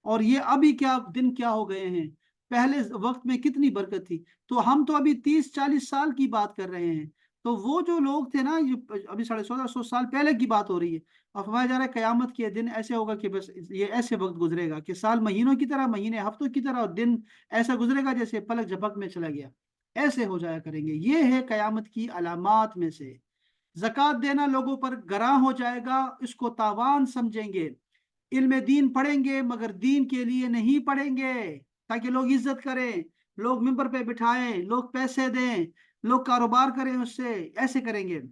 और ये अभी क्या दिन क्या हो गए हैं, पहले वक्त में कितनी बरकत थी। तो हम तो अभी 30-40 साल की बात कर रहे हैं। तो वो जो लोग थे ना, ये अभी 1450 साल पहले की बात हो रही है। और फरमाया जा रहा है कयामत के दिन ऐसे होगा कि बस ये ऐसे वक्त गुजरेगा कि साल महीनों की तरह, महीने हफ्तों की तरह, और दिन ऐसा गुजरेगा जैसे पलक झपक में चला गया। ऐसे हो जाया करेंगे। ये है कयामत की अलामात में से। जक़ात देना लोगों पर गरां हो जाएगा, इसको तावान समझेंगे। इल्म दीन पढ़ेंगे मगर दीन के लिए नहीं पढ़ेंगे, ताकि लोग इज्जत करें, लोग मिंबर पे बिठाएं, लोग पैसे दें, लोग कारोबार करें उससे, ऐसे करेंगे।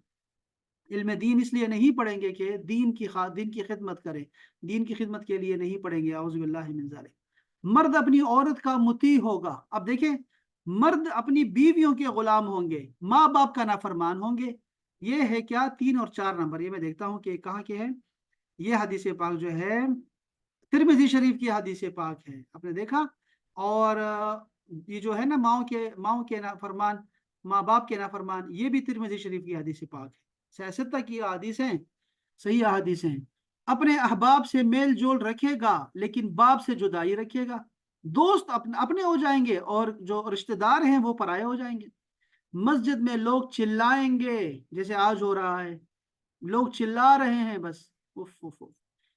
इल्म दीन इसलिए नहीं पढ़ेंगे कि दीन की खिदमत करें, दीन की खिदमत के लिए नहीं पढ़ेंगे। औज़ु बिल्लाहि मिन ज़ालिक। मर्द अपनी औरत का मुती होगा। अब देखें, मर्द अपनी बीवियों के गुलाम होंगे, माँ बाप का नाफरमान होंगे। ये है क्या, 3 और 4 नंबर, ये मैं देखता हूँ कि कहाँ के है। ये हदीस पाक जो है तिरमिजी शरीफ की हदीस पाक है, आपने देखा। और ये जो है ना, माओ के नाफरमान, माँ बाप के नाफरमान, ये भी तिरमिजी शरीफ की हदीस पाक है। सियासत की हदीस हैं, सही हदीस हैं। अपने अहबाब से मेल जोल रखेगा लेकिन बाप से जुदाई रखेगा। दोस्त अपने अपने हो जाएंगे और जो रिश्तेदार हैं वो पराये हो जाएंगे। मस्जिद में लोग चिल्लाएंगे जैसे आज हो रहा है, लोग चिल्ला रहे हैं बस, उफ उफ उफ।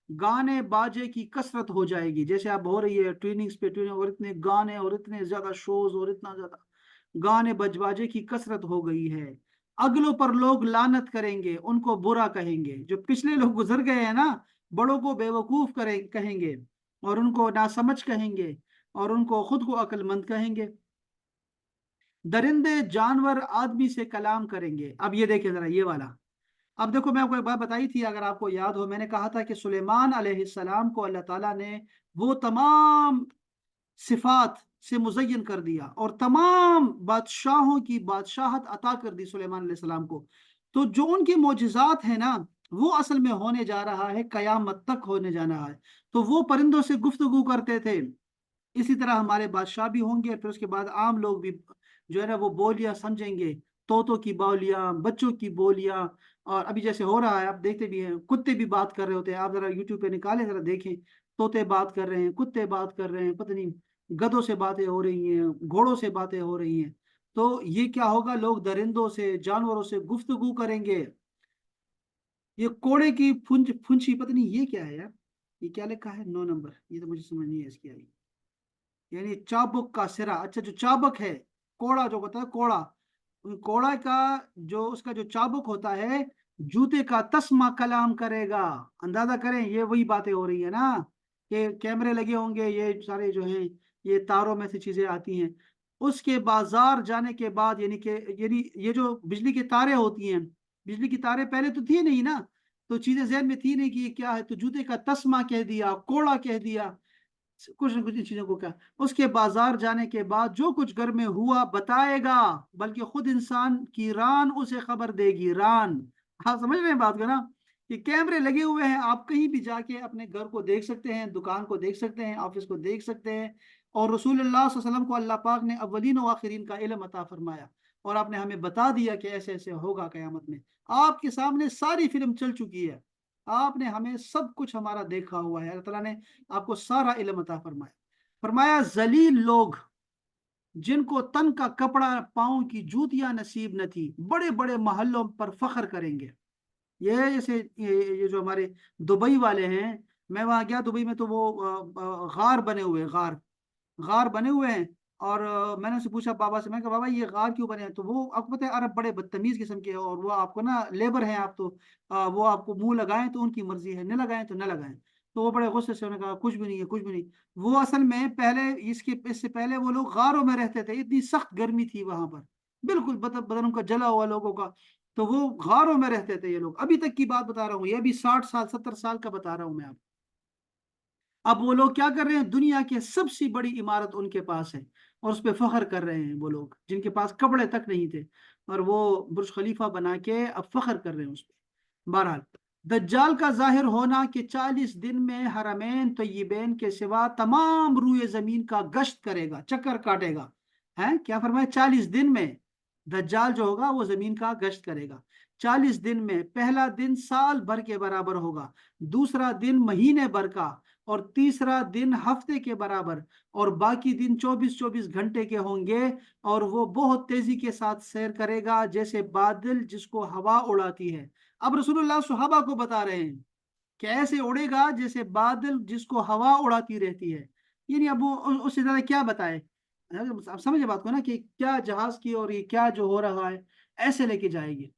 गाने बाजे की कसरत हो जाएगी जैसे अब हो रही है ट्रेनिंग्स पे ट्रेनिंग, और इतने गाने और इतने ज्यादा शोज और इतना ज्यादा गाने बजबाजे की कसरत हो गई है। अगलों पर लोग लानत करेंगे, उनको बुरा कहेंगे। जो पिछले लोग गुजर गए हैं ना, बड़ों को बेवकूफ कहेंगे, और उनको नासमझ कहेंगे, और उनको खुद को अक्लमंद कहेंगे। दरिंदे जानवर आदमी से कलाम करेंगे। अब ये देखिए जरा ये वाला। अब देखो, मैं आपको एक बात बताई थी, अगर आपको याद हो, मैंने कहा था कि सुलेमान अलैहिस्सलाम को अल्लाह ताला ने वो तमाम सिफात से मुज़य्यन कर दिया और तमाम बादशाहों की बादशाहत अता कर दी सुलेमान अलैहिस्सलाम को। तो जो उनके मोजिज़ात है ना, वो असल में होने जा रहा है, कयामत तक होने जाना है। तो वो परिंदों से गुफ्तगू करते थे, इसी तरह हमारे बादशाह भी होंगे। फिर उसके बाद आम लोग भी जो है ना वो बोलियां समझेंगे, तोतों की बोलियां, बच्चों की बोलियां। और अभी जैसे हो रहा है, आप देखते भी हैं, कुत्ते भी बात कर रहे होते हैं। आप जरा यूट्यूब पे निकालें, जरा देखें, तोते बात कर रहे हैं, कुत्ते बात कर रहे हैं, पता नहीं गधों से बातें हो रही हैं, घोड़ों से बातें हो रही हैं। तो ये क्या होगा, लोग दरिंदों से, जानवरों से गुफ्तगू करेंगे। ये कोड़े की फुंची, पता नहीं ये क्या है यार, ये क्या लिखा है 9 नंबर, ये तो मुझे समझ नहीं है इसकी आई। यानी चाबुक का सिरा, अच्छा जो चाबुक है, कोड़ा जो होता है कोड़ा, कोड़ा का जो उसका जो चाबुक होता है, जूते का तस्मा कलाम करेगा। अंदाजा करें, ये वही बातें हो रही है ना, कि कैमरे लगे होंगे, ये सारे जो हैं ये तारों में से चीजें आती हैं। उसके बाजार जाने के बाद, यानी ये जो बिजली की तारें होती हैं, बिजली की तारें पहले तो थी नहीं ना, तो चीजें जहन में थी नहीं कि ये क्या है, तो जूते का तस्मा कह दिया, कोड़ा कह दिया, कुछ न कुछ इन चीजों को क्या। उसके बाजार जाने के बाद जो कुछ घर में हुआ बताएगा, बल्कि खुद इंसान की रान उसे खबर देगी, रान। आप समझ रहे हैं बात को ना, कि कैमरे लगे हुए हैं, आप कहीं भी जाके अपने घर को देख सकते हैं, दुकान को देख सकते हैं, ऑफिस को देख सकते हैं। और रसूलुल्लाह सल्लल्लाहु अलैहि वसल्लम को अल्लाह पाक ने अव्वलीन व आखिरीन का इल्म अता फरमाया, और आपने हमें बता दिया कि ऐसे ऐसे होगा कयामत में। आपके सामने सारी फिल्म चल चुकी है, आपने हमें सब कुछ हमारा देखा हुआ है, अल्लाह ताला ने आपको सारा इल्म अता फरमाया। फरमाया जलील लोग, जिनको तन का कपड़ा, पाँव की जूतियां नसीब न थी, बड़े बड़े महलों पर फख्र करेंगे। ये जैसे ये जो हमारे दुबई वाले हैं, मैं वहां गया दुबई में, तो वो गार बने हुए, गार गार बने हुए हैं। और मैंने उससे पूछा बाबा से, मैं कहा बाबा ये गार क्यों बने हैं, तो वो आपको पता है अरब बड़े बदतमीज किस्म के हैं, और वो आपको ना लेबर हैं आप, तो वो आपको मुंह लगाएं तो उनकी मर्जी है, न लगाएं तो न लगाएं। तो वो बड़े गुस्से से उन्होंने कहा कुछ भी नहीं है, कुछ भी नहीं। वो असल में पहले, इससे पहले वो लोग गारों में रहते थे, इतनी सख्त गर्मी थी वहां पर, बिल्कुल बदन बदन उनका जला हुआ लोगों का। तो वो गारों में रहते थे ये लोग, अभी तक की बात बता रहा हूँ, ये भी 60 साल 70 साल का बता रहा हूँ मैं। अब वो लोग क्या कर रहे हैं, दुनिया की सबसे बड़ी इमारत उनके पास है, और उस पर फख्र कर रहे हैं, वो लोग जिनके पास कपड़े तक नहीं थे, और वो बुर्ज खलीफा बना के अब फख्र कर रहे हैं उस पर। बहरहाल, दज्जाल का जाहिर होना कि 40 दिन में हरमैन तय्यबैन के सिवा तमाम रूए जमीन का गश्त करेगा, चक्कर काटेगा। है क्या फरमाया, 40 दिन में दज्जाल जो होगा वो जमीन का गश्त करेगा। 40 दिन में पहला दिन साल भर के बराबर होगा, दूसरा दिन महीने भर का, और तीसरा दिन हफ्ते के बराबर, और बाकी दिन 24-24 घंटे के होंगे। और वो बहुत तेजी के साथ सैर करेगा, जैसे बादल जिसको हवा उड़ाती है। अब रसूलुल्लाह सुहाबा को बता रहे हैं कैसे उड़ेगा, जैसे बादल जिसको हवा उड़ाती रहती है। यानी अब वो उससे ज्यादा क्या बताए, आप समझे बात को ना, कि क्या जहाज की और ये क्या जो हो रहा है, ऐसे लेके जाएगी।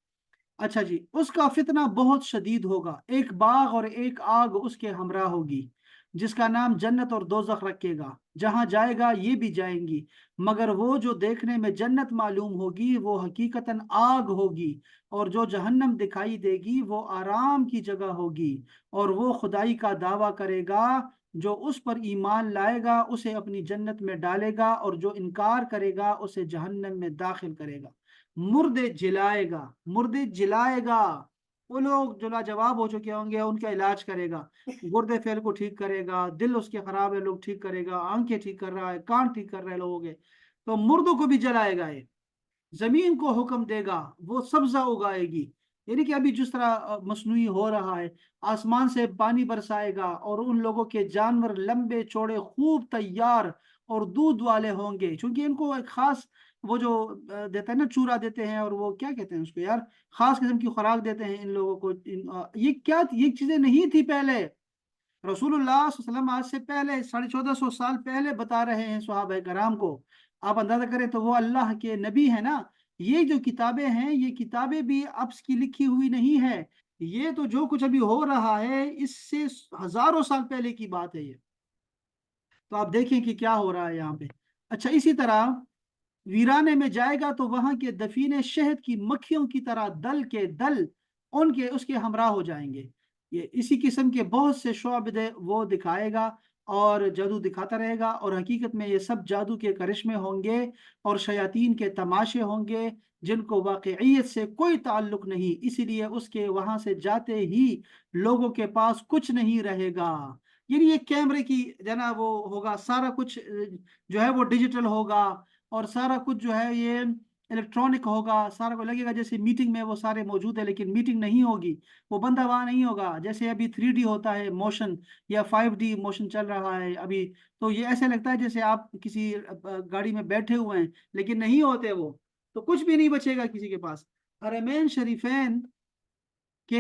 अच्छा जी, उसका फितना बहुत शदीद होगा, एक बाग और एक आग उसके हमरा होगी, जिसका नाम जन्नत और दोजख रखेगा, जहां जाएगा ये भी जाएंगी, मगर वो जो देखने में जन्नत मालूम होगी वो हकीकतन आग होगी, और जो जहन्नम दिखाई देगी वो आराम की जगह होगी। और वो खुदाई का दावा करेगा, जो उस पर ईमान लाएगा उसे अपनी जन्नत में डालेगा, और जो इनकार करेगा उसे जहन्नम में दाखिल करेगा। मुर्दे जिलाएगा, मुर्दे जिलाएगा, वो लोग जो लाजवाब हो चुके होंगे उनका इलाज करेगा, गुर्दे फेल को ठीक करेगा, दिल उसके खराब है लोग ठीक करेगा, आंखें ठीक कर रहा है, कान ठीक कर रहे लोग हैं, तो मुर्दों को भी जलाएगा ये। जमीन को हुक्म देगा, वो सब्जा उगाएगी, यानी कि अभी जिस तरह मसनूई हो रहा है, आसमान से पानी बरसाएगा, और उन लोगों के जानवर लंबे चौड़े खूब तैयार और दूध वाले होंगे, क्योंकि इनको एक खास वो जो देता है ना, चूरा देते हैं, और वो क्या कहते हैं उसको यार, खास किस्म की खुराक देते हैं इन लोगों को। ये क्या, ये चीजें नहीं थी पहले। रसूलुल्लाह सल्लल्लाहु अलैहि वसल्लम आज से पहले 1450 साल पहले बता रहे हैं सहाबा कराम को। आप अंदाजा करें तो वो अल्लाह के नबी है ना। ये जो किताबें हैं, ये किताबें भी अब की लिखी हुई नहीं है, ये तो जो कुछ अभी हो रहा है इससे हजारों साल पहले की बात है ये। तो आप देखें कि क्या हो रहा है यहाँ पे। अच्छा, इसी तरह वीराने में जाएगा तो वहां के दफीने शहद की मक्खियों की तरह दल के दल उनके उसके हमरा हो जाएंगे। ये इसी किस्म के बहुत से शोबे वो दिखाएगा, और जादू दिखाता रहेगा, और हकीकत में ये सब जादू के करिश्मे होंगे और शयातीन के तमाशे होंगे, जिनको वाकईयत से कोई ताल्लुक नहीं, इसीलिए उसके वहां से जाते ही लोगों के पास कुछ नहीं रहेगा। यानी ये कैमरे की जना वो होगा, सारा कुछ जो है वो डिजिटल होगा, और सारा कुछ जो है ये इलेक्ट्रॉनिक होगा, सारा को लगेगा जैसे मीटिंग में वो सारे मौजूद है, लेकिन मीटिंग नहीं होगी, वो बंदा वहाँ नहीं होगा। जैसे अभी 3D होता है मोशन, या 5D मोशन चल रहा है अभी, तो ये ऐसे लगता है जैसे आप किसी गाड़ी में बैठे हुए हैं, लेकिन नहीं होते वो। तो कुछ भी नहीं बचेगा किसी के पास। हरमैन शरीफैन कि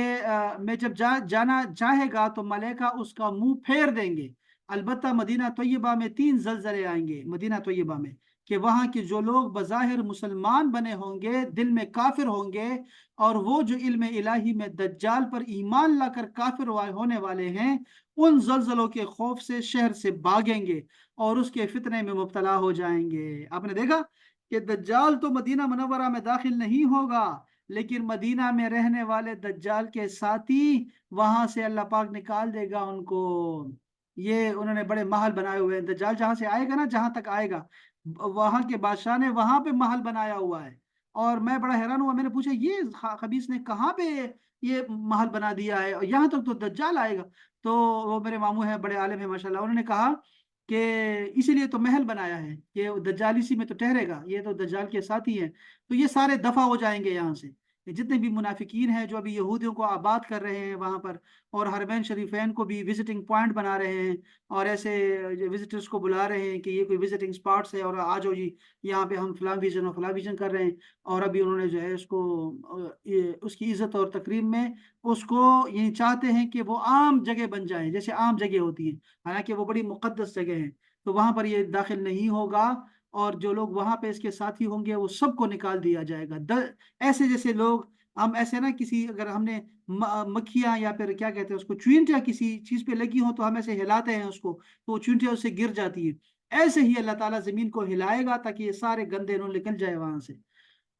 मैं जब जाना चाहेगा तो मलाइका उसका मुंह फेर देंगे। अलबत्ता मदीना तैयबा में 3 ज़लज़ले आएंगे, मदीना तैयबा में, कि वहाँ के जो लोग बज़ाहिर मुसलमान बने होंगे, दिल में काफिर होंगे, और वो जो इल्म इलाही में दज्जाल पर ईमान लाकर काफिर होने वाले हैं, उन जलजलों के खौफ से शहर से भागेंगे और उसके फितने में मुब्तला हो जाएंगे। आपने देखा कि दज्जाल तो मदीना मुनव्वरा में दाखिल नहीं होगा, लेकिन मदीना में रहने वाले दज्जाल के साथी वहां से अल्लाह पाक निकाल देगा उनको। ये उन्होंने बड़े महल बनाए हुए हैं, दज्जाल जहां से आएगा ना, जहां तक आएगा, वहां के बादशाह ने वहां पे महल बनाया हुआ है। और मैं बड़ा हैरान हुआ, मैंने पूछा ये खबीस ने कहाँ पे ये महल बना दिया है, और यहाँ तक तो दज्जाल आएगा। तो वो मेरे मामू हैं, बड़े आलिम हैं माशाल्लाह, उन्होंने कहा कि इसीलिए तो महल बनाया है, ये दज्जाल इसी में तो ठहरेगा, ये तो दज्जाल के साथी हैं। तो ये सारे दफा हो जाएंगे यहाँ से, ये जितने भी मुनाफिकीन हैं जो अभी यहूदियों को आबाद कर रहे हैं वहाँ पर, और हरमैन शरीफैन को भी विजिटिंग पॉइंट बना रहे हैं, और ऐसे विजिटर्स को बुला रहे हैं कि ये कोई विजिटिंग स्पॉट्स है और आ जाओ जी, यहाँ पे हम फलां विजन और फलां विजन कर रहे हैं। और अभी उन्होंने जो है उसको उसकी इज्जत और तकरीम में उसको ये चाहते हैं कि वो आम जगह बन जाए, जैसे आम जगह होती है, हालांकि वो बड़ी मुकद्दस जगह है। तो वहां पर ये दाखिल नहीं होगा, और जो लोग वहां पे इसके साथी होंगे वो सबको निकाल दिया जाएगा। ऐसे जैसे लोग, हम ऐसे ना, किसी अगर हमने मक्खियां या फिर क्या कहते हैं उसको, चुइंटियां किसी चीज पे लगी हो तो हम ऐसे हिलाते हैं उसको, तो वो चुइंटियां उससे गिर जाती है। ऐसे ही अल्लाह ताला जमीन को हिलाएगा ताकि ये सारे गंदे नून निकल जाए वहां से।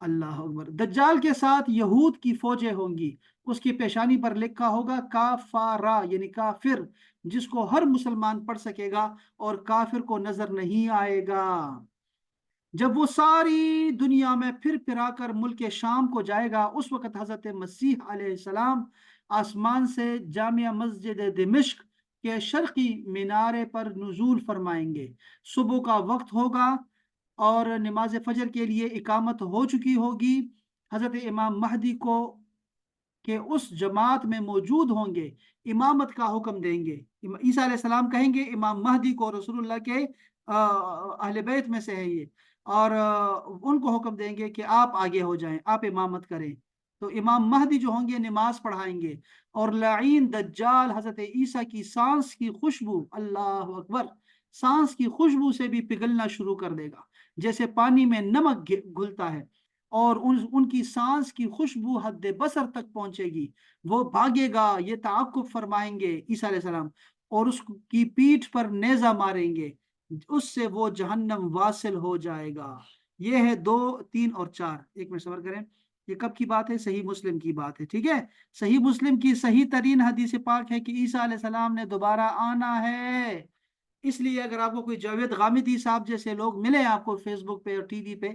अल्लाह अकबर। दज्जाल के साथ यहूद की फौजें होंगी, उसकी पेशानी पर लिखा होगा काफारा, यानी काफिर, जिसको हर मुसलमान पढ़ सकेगा और काफिर को नजर नहीं आएगा। जब वो सारी दुनिया में फिर फिरा कर मुल्क शाम को जाएगा, उस वक़्त हजरत मसीह अलैहिस्सलाम आसमान से जामिया मस्जिद दिमिश्क के शर्की मीनारे पर नुजूल फरमाएंगे। सुबह का वक्त होगा और नमाज फजर के लिए इकामत हो चुकी होगी। हजरत इमाम महदी को के उस जमात में मौजूद होंगे, इमामत का हुक्म देंगे। ईसा अलैहिस्सलाम कहेंगे इमाम महदी को, रसूलुल्लाह के अहले बैत में से है ये, और उनको हुक्म देंगे कि आप आगे हो जाएं, आप इमामत करें। तो इमाम महदी जो होंगे नमाज पढ़ाएंगे, और लाइन दज्जाल हजरत ईसा की सांस की खुशबू, अल्लाह अकबर, सांस की खुशबू से भी पिघलना शुरू कर देगा, जैसे पानी में नमक घुलता है, और उनकी सांस की खुशबू हद बसर तक पहुंचेगी। वो भागेगा, ये ताकुब फरमाएंगे ईसा अलैहिस्सलाम, और उसकी पीठ पर नेजा मारेंगे, उससे वो जहन्नम वासिल हो जाएगा। ये है 2, 3 और 4। एक मिनट सबर करें, ये कब की बात है? सही मुस्लिम की बात है, ठीक है। सही मुस्लिम की सही तरीन हदीस पाक है कि ईसा अलैहिस्सलाम ने दोबारा आना है। इसलिए अगर आपको कोई जावेद गामिदी साहब जैसे लोग मिले आपको फेसबुक पे और टीवी पे,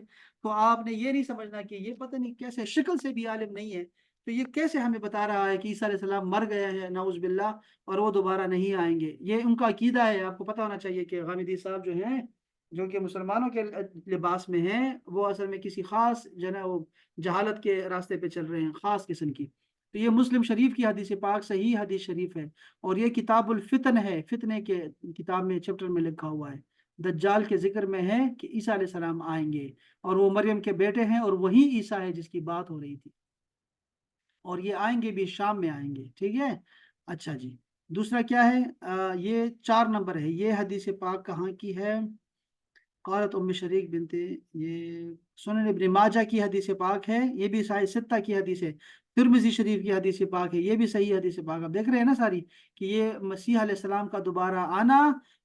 तो आपने ये नहीं समझना कि ये पता नहीं कैसे, शक्ल से भी आलिम नहीं है, तो ये कैसे हमें बता रहा है कि ईसा अलैहिस्सलाम मर गए हैं नऊज बिल्ला और वो दोबारा नहीं आएंगे। ये उनका अकीदा है, आपको पता होना चाहिए कि गामिदी साहब जो हैं, जो कि मुसलमानों के लिबास में हैं, वो असल में किसी खास वो जहालत के रास्ते पे चल रहे हैं, खास किस्म की। तो ये मुस्लिम शरीफ की हदीस पाक सही हदीस शरीफ है, और ये किताबुल फितन है, फितने के किताब में चैप्टर में लिखा हुआ है। दज्जाल के जिक्र में है कि ईसा अलैहि सलाम आएंगे, और वो मरियम के बेटे हैं, और वही ईसा है जिसकी बात हो रही थी, और ये आएंगे भी शाम में आएंगे, ठीक है। अच्छा जी, दूसरा क्या है? ये 4 नंबर है। ये हदीस पाक कहाँ की है? क़ालत उम्म शरीक बिनते, ये सुनन इब्न माजा की हदीस पाक है, ये भी साहिह सित्ता की हदीस है। तिरमिज़ी शरीफ की हदीस पाक है, ये भी सही हदीस पाक। आप देख रहे हैं ना सारी, कि ये मसीह अलैहिस्सलाम का दोबारा आना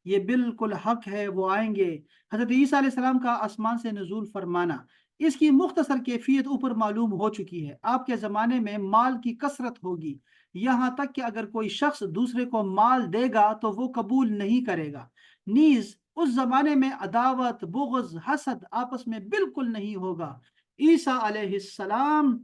ये बिल्कुल हक है, वो आएंगे। हजरत ईसा अलैहिस्सलाम का आसमान से नुज़ूल फरमाना, इसकी मुख्तसर कैफियत ऊपर मालूम हो चुकी है। आपके ज़माने में माल की कसरत होगी, यहाँ तक कि अगर कोई शख्स दूसरे को माल देगा तो वो कबूल नहीं करेगा। नीज उस जमाने में अदावत, बुग़्ज़, हसद आपस में बिल्कुल नहीं होगा। ईसा अलैहिस्सलाम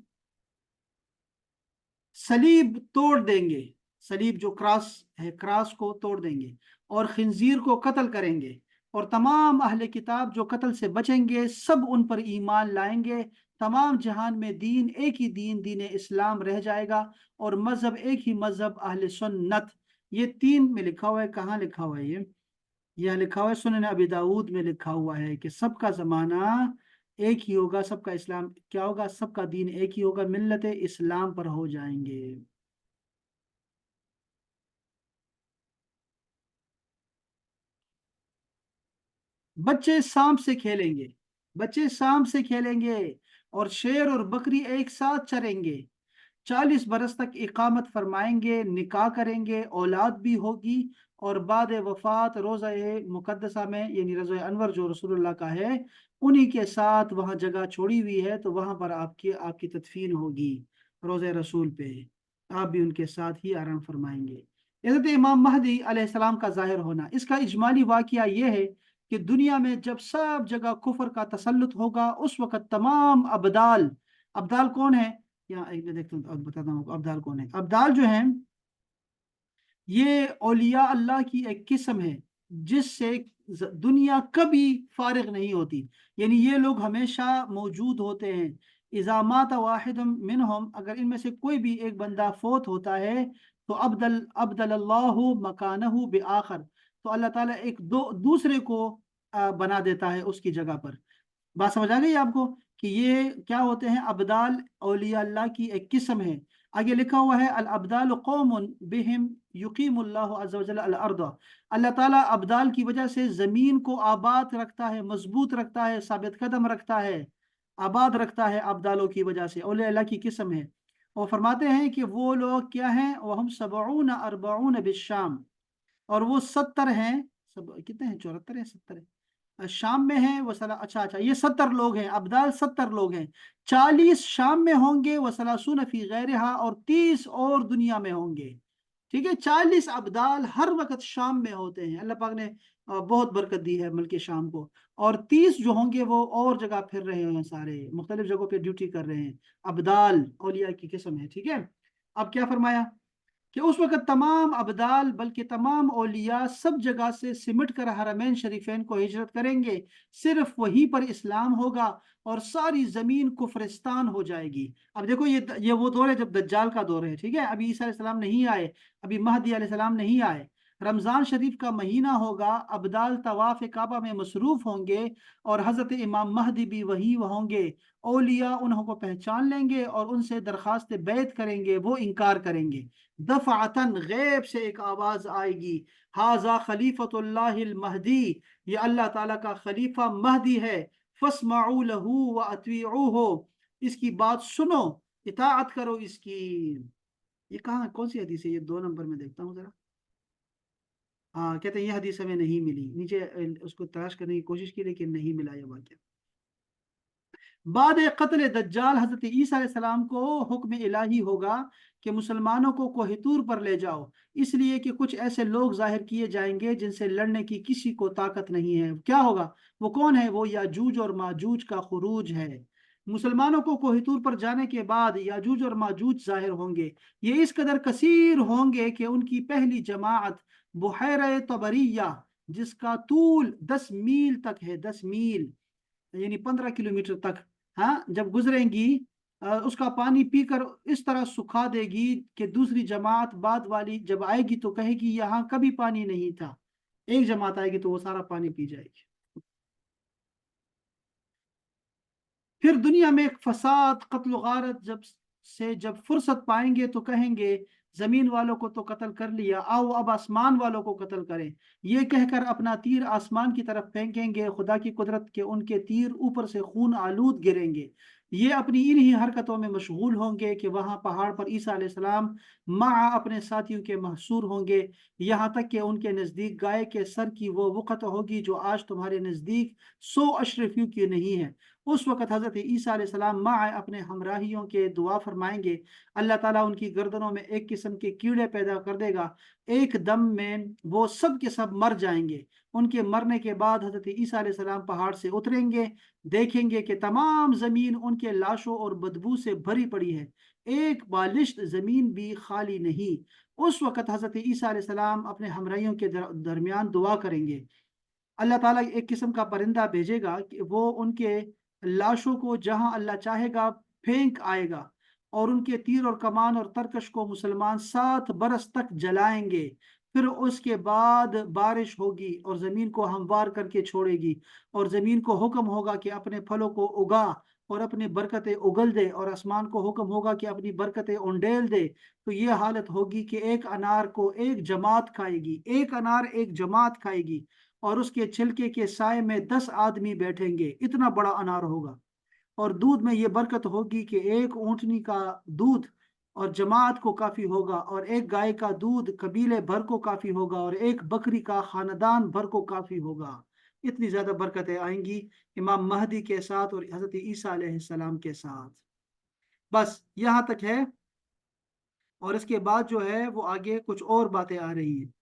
सलीब तोड़ देंगे, सलीब जो क्रॉस है, क्रॉस को तोड़ देंगे, और खिंजीर को कत्ल करेंगे, اور تمام اہل کتاب جو قتل سے بچیں گے سب ان پر ایمان لائیں گے، تمام جہان میں دین ایک ہی دین، دین اسلام رہ جائے گا، اور مذہب ایک ہی مذہب، اہل سنت۔ یہ 3 میں لکھا ہوا ہے، کہاں لکھا ہوا ہے یہ لکھا ہوا ہے سنن ابی داود میں لکھا ہوا ہے کہ سب کا زمانہ ایک ہی ہوگا، سب کا اسلام کیا ہوگا، سب کا دین ایک ہی ہوگا، ملت اسلام پر ہو جائیں گے۔ بچے سانپ سے کھیلیں گے، بچے سانپ سے کھیلیں گے، اور شیر اور بکری ایک ساتھ چریں گے، 40 برس تک اقامت فرمائیں گے، نکاح کریں گے، اولاد بھی ہوگی، اور بعد وفات روزہ مقدسہ میں، یعنی روزہ انور جو رسول اللہ کا ہے، انہی کے ساتھ وہاں جگہ چھوڑی ہوئی ہے، تو وہاں پر آپ کی تدفین ہوگی روزہ رسول پہ، آپ بھی ان کے ساتھ ہی آرام فرمائیں گے۔ حضرت امام مہدی علیہ السلام کا ظاہر ہونا، اس کا اجمالی واقعہ یہ ہے کہ دنیا میں جب سب جگہ کفر کا تسلط ہوگا، اس وقت تمام ابدال، ابدال کون ہے؟ یہاں ایک میں دیکھتا ہوں، اب بتاتا ہوں ابدال کون ہے۔ ابدال جو ہیں یہ اولیاء اللہ کی ایک قسم ہے، جس سے دنیا کبھی فارغ نہیں ہوتی، یعنی یہ لوگ ہمیشہ موجود ہوتے ہیں۔ اذا مات واحد منہم، اگر ان میں سے کوئی بھی ایک بندہ فوت ہوتا ہے تو ابدل اللہ مکانہ بآخر، تو اللہ تعالیٰ ایک دوسرے کو بنا دیتا ہے اس کی جگہ پر۔ بات سمجھ آ گئی آپ کو کہ یہ کیا ہوتے ہیں؟ ابدال اولیاء اللہ کی ایک قسم ہے۔ آگے لکھا ہوا ہے الابدال قوم بہم یقیم اللہ عز و جل الارض، اللہ تعالیٰ ابدال کی وجہ سے زمین کو آباد رکھتا ہے، مضبوط رکھتا ہے، ثابت قدم رکھتا ہے، آباد رکھتا ہے، ابدالوں کی وجہ سے، اولیاء اللہ کی قسم ہے۔ اور فرماتے ہیں کہ وہ لوگ کیا ہیں؟ وہم 70 40 بالشام، اور وہ 70 ہیں، کتنے ہیں؟ 74 ہیں، 70 ہیں شام میں ہیں وہ اچھا اچھا، یہ 70 لوگ ہیں، ابدال 70 لوگ ہیں، 40 شام میں ہوں گے، وہ 30 فی غیرہا، اور 30 اور دنیا میں ہوں گے۔ ٹھیک ہے، 40 ابدال ہر وقت شام میں ہوتے ہیں، اللہ پاک نے بہت برکت دی ہے ملک شام کو، اور 30 جو ہوں گے وہ اور جگہ پھر رہے ہیں، سارے مختلف جگہوں پہ ڈیوٹی کر رہے ہیں، ابدال اولیاء کی قسم ہے۔ ٹھیک ہے، اب کیا فرمایا کہ اس وقت تمام ابدال بلکہ تمام اولیاء سب جگہ سے سمٹ کر حرمین شریفین کو ہجرت کریں گے، صرف وہیں پر اسلام ہوگا، اور ساری زمین کفرستان ہو جائے گی۔ اب دیکھو یہ وہ دور ہے جب دجال کا دور ہے، ٹھیک ہے، ابھی عیسیٰ علیہ السلام نہیں آئے، ابھی مہدی علیہ السلام نہیں آئے، رمضان شریف کا مہینہ ہوگا، ابدال طواف کعبہ میں مصروف ہوں گے، اور حضرت امام مہدی بھی وہی ہوں گے، اولیاء انہوں کو پہچان لیں گے اور ان سے درخواست بیعت کریں گے، وہ انکار کریں گے۔ دفعتاً غیب سے ایک آواز آئے گی، ہاذا خلیفۃ اللہ المہدی، یہ اللہ تعالیٰ کا خلیفہ مہدی ہے، فاسمعوا لہ واطیعوہ، اس کی بات سنو، اطاعت کرو اس کی۔ یہ کہاں کون سی حدیث ہے؟ یہ 2 نمبر میں دیکھتا ہوں ذرا۔ ہاں، کہتے ہیں یہ حدیث ہمیں نہیں ملی، نیچے اس کو تلاش کرنے کی کوشش کی لیکن نہیں ملا یہ واقعہ۔ بعد قتل دجال حضرت عیسیٰ علیہ السلام کو حکم الہی ہوگا کہ مسلمانوں کو کوہ طور پر لے جاؤ، اس لیے کہ کچھ ایسے لوگ ظاہر کیے جائیں گے جن سے لڑنے کی کسی کو طاقت نہیں ہے۔ کیا ہوگا؟ وہ کون ہے؟ وہ یاجوج اور ماجوج کا خروج ہے۔ مسلمانوں کو کوہ طور پر جانے کے بعد یاجوج اور ماجوج ظاہر ہوں گے، یہ اس قدر کثیر ہوں گے کہ ان کی پہلی جماعت بحیرہ طبریہ، جس کا طول 10 میل تک ہے، 10 میل یعنی 15 کلومیٹر تک، ہاں، جب گزریں گی اس کا پانی پی کر اس طرح سکھا دے گی کہ دوسری جماعت بعد والی جب آئے گی تو کہے گی یہاں کبھی پانی نہیں تھا، ایک جماعت آئے گی تو وہ سارا پانی پی جائے گی۔ پھر دنیا میں ایک فساد، قتل و غارت، جب فرصت پائیں گے تو کہیں گے زمین والوں کو تو قتل کر لیا، آؤ اب آسمان والوں کو قتل کریں، یہ کہہ کر اپنا تیر آسمان کی طرف پھینکیں گے، خدا کی قدرت کے ان کے تیر اوپر سے خون آلود گریں گے۔ یہ اپنی انہی حرکتوں میں مشغول ہوں گے کہ وہاں پہاڑ پر عیسیٰ علیہ السلام مع اپنے ساتھیوں کے محصور ہوں گے، یہاں تک کہ ان کے نزدیک گائے کے سر کی وہ وقت ہوگی جو آج تمہارے نزدیک 100 اشرفیوں کی نہیں ہے۔ اس وقت حضرت عیسیٰ علیہ السلام مع اپنے ہمراہیوں کے دعا فرمائیں گے، اللہ تعالیٰ ان کی گردنوں میں ایک قسم کے کیڑے پیدا کر دے گا، ایک دم میں وہ سب کے سب مر جائیں گے۔ ان کے مرنے کے بعد حضرت عیسیٰ علیہ السلام پہاڑ سے اتریں گے، دیکھیں گے کہ تمام زمین ان کے لاشوں اور بدبو سے بھری پڑی ہے، ایک بالشت زمین بھی خالی نہیں۔ اس وقت حضرت عیسیٰ علیہ السلام اپنے ہمراہیوں کے درمیان دعا کریں گے، اللہ ताला एक किस्म का परिंदा भेजेगा कि वो उनके लाशों को जहां अल्लाह चाहेगा फेंक आएगा, और उनके तीर और कमान और तरकश को मुसलमान 7 बरस तक जलाएंगे। फिर उसके बाद बारिश होगी और ज़मीन को हमवार करके छोड़ेगी, और ज़मीन को हुक्म होगा कि अपने फलों को उगा और अपनी बरकतें उगल दे, और आसमान को हुक्म होगा कि अपनी बरकतें उंडेल दे। तो ये हालत होगी कि एक अनार को एक जमात खाएगी, एक अनार एक जमात खाएगी, और उसके छिलके के साए में 10 आदमी बैठेंगे, इतना बड़ा अनार होगा। और दूध में ये बरकत होगी कि एक ऊँटनी का दूध और जमात को काफ़ी होगा, और एक गाय का दूध कबीले भर को काफ़ी होगा, और एक बकरी का खानदान भर को काफ़ी होगा। इतनी ज़्यादा बरकतें आएंगी इमाम महदी के साथ और हज़रत ईसा अलैहिस्सलाम के साथ। बस यहाँ तक है। और इसके बाद जो है वो आगे कुछ और बातें आ रही हैं।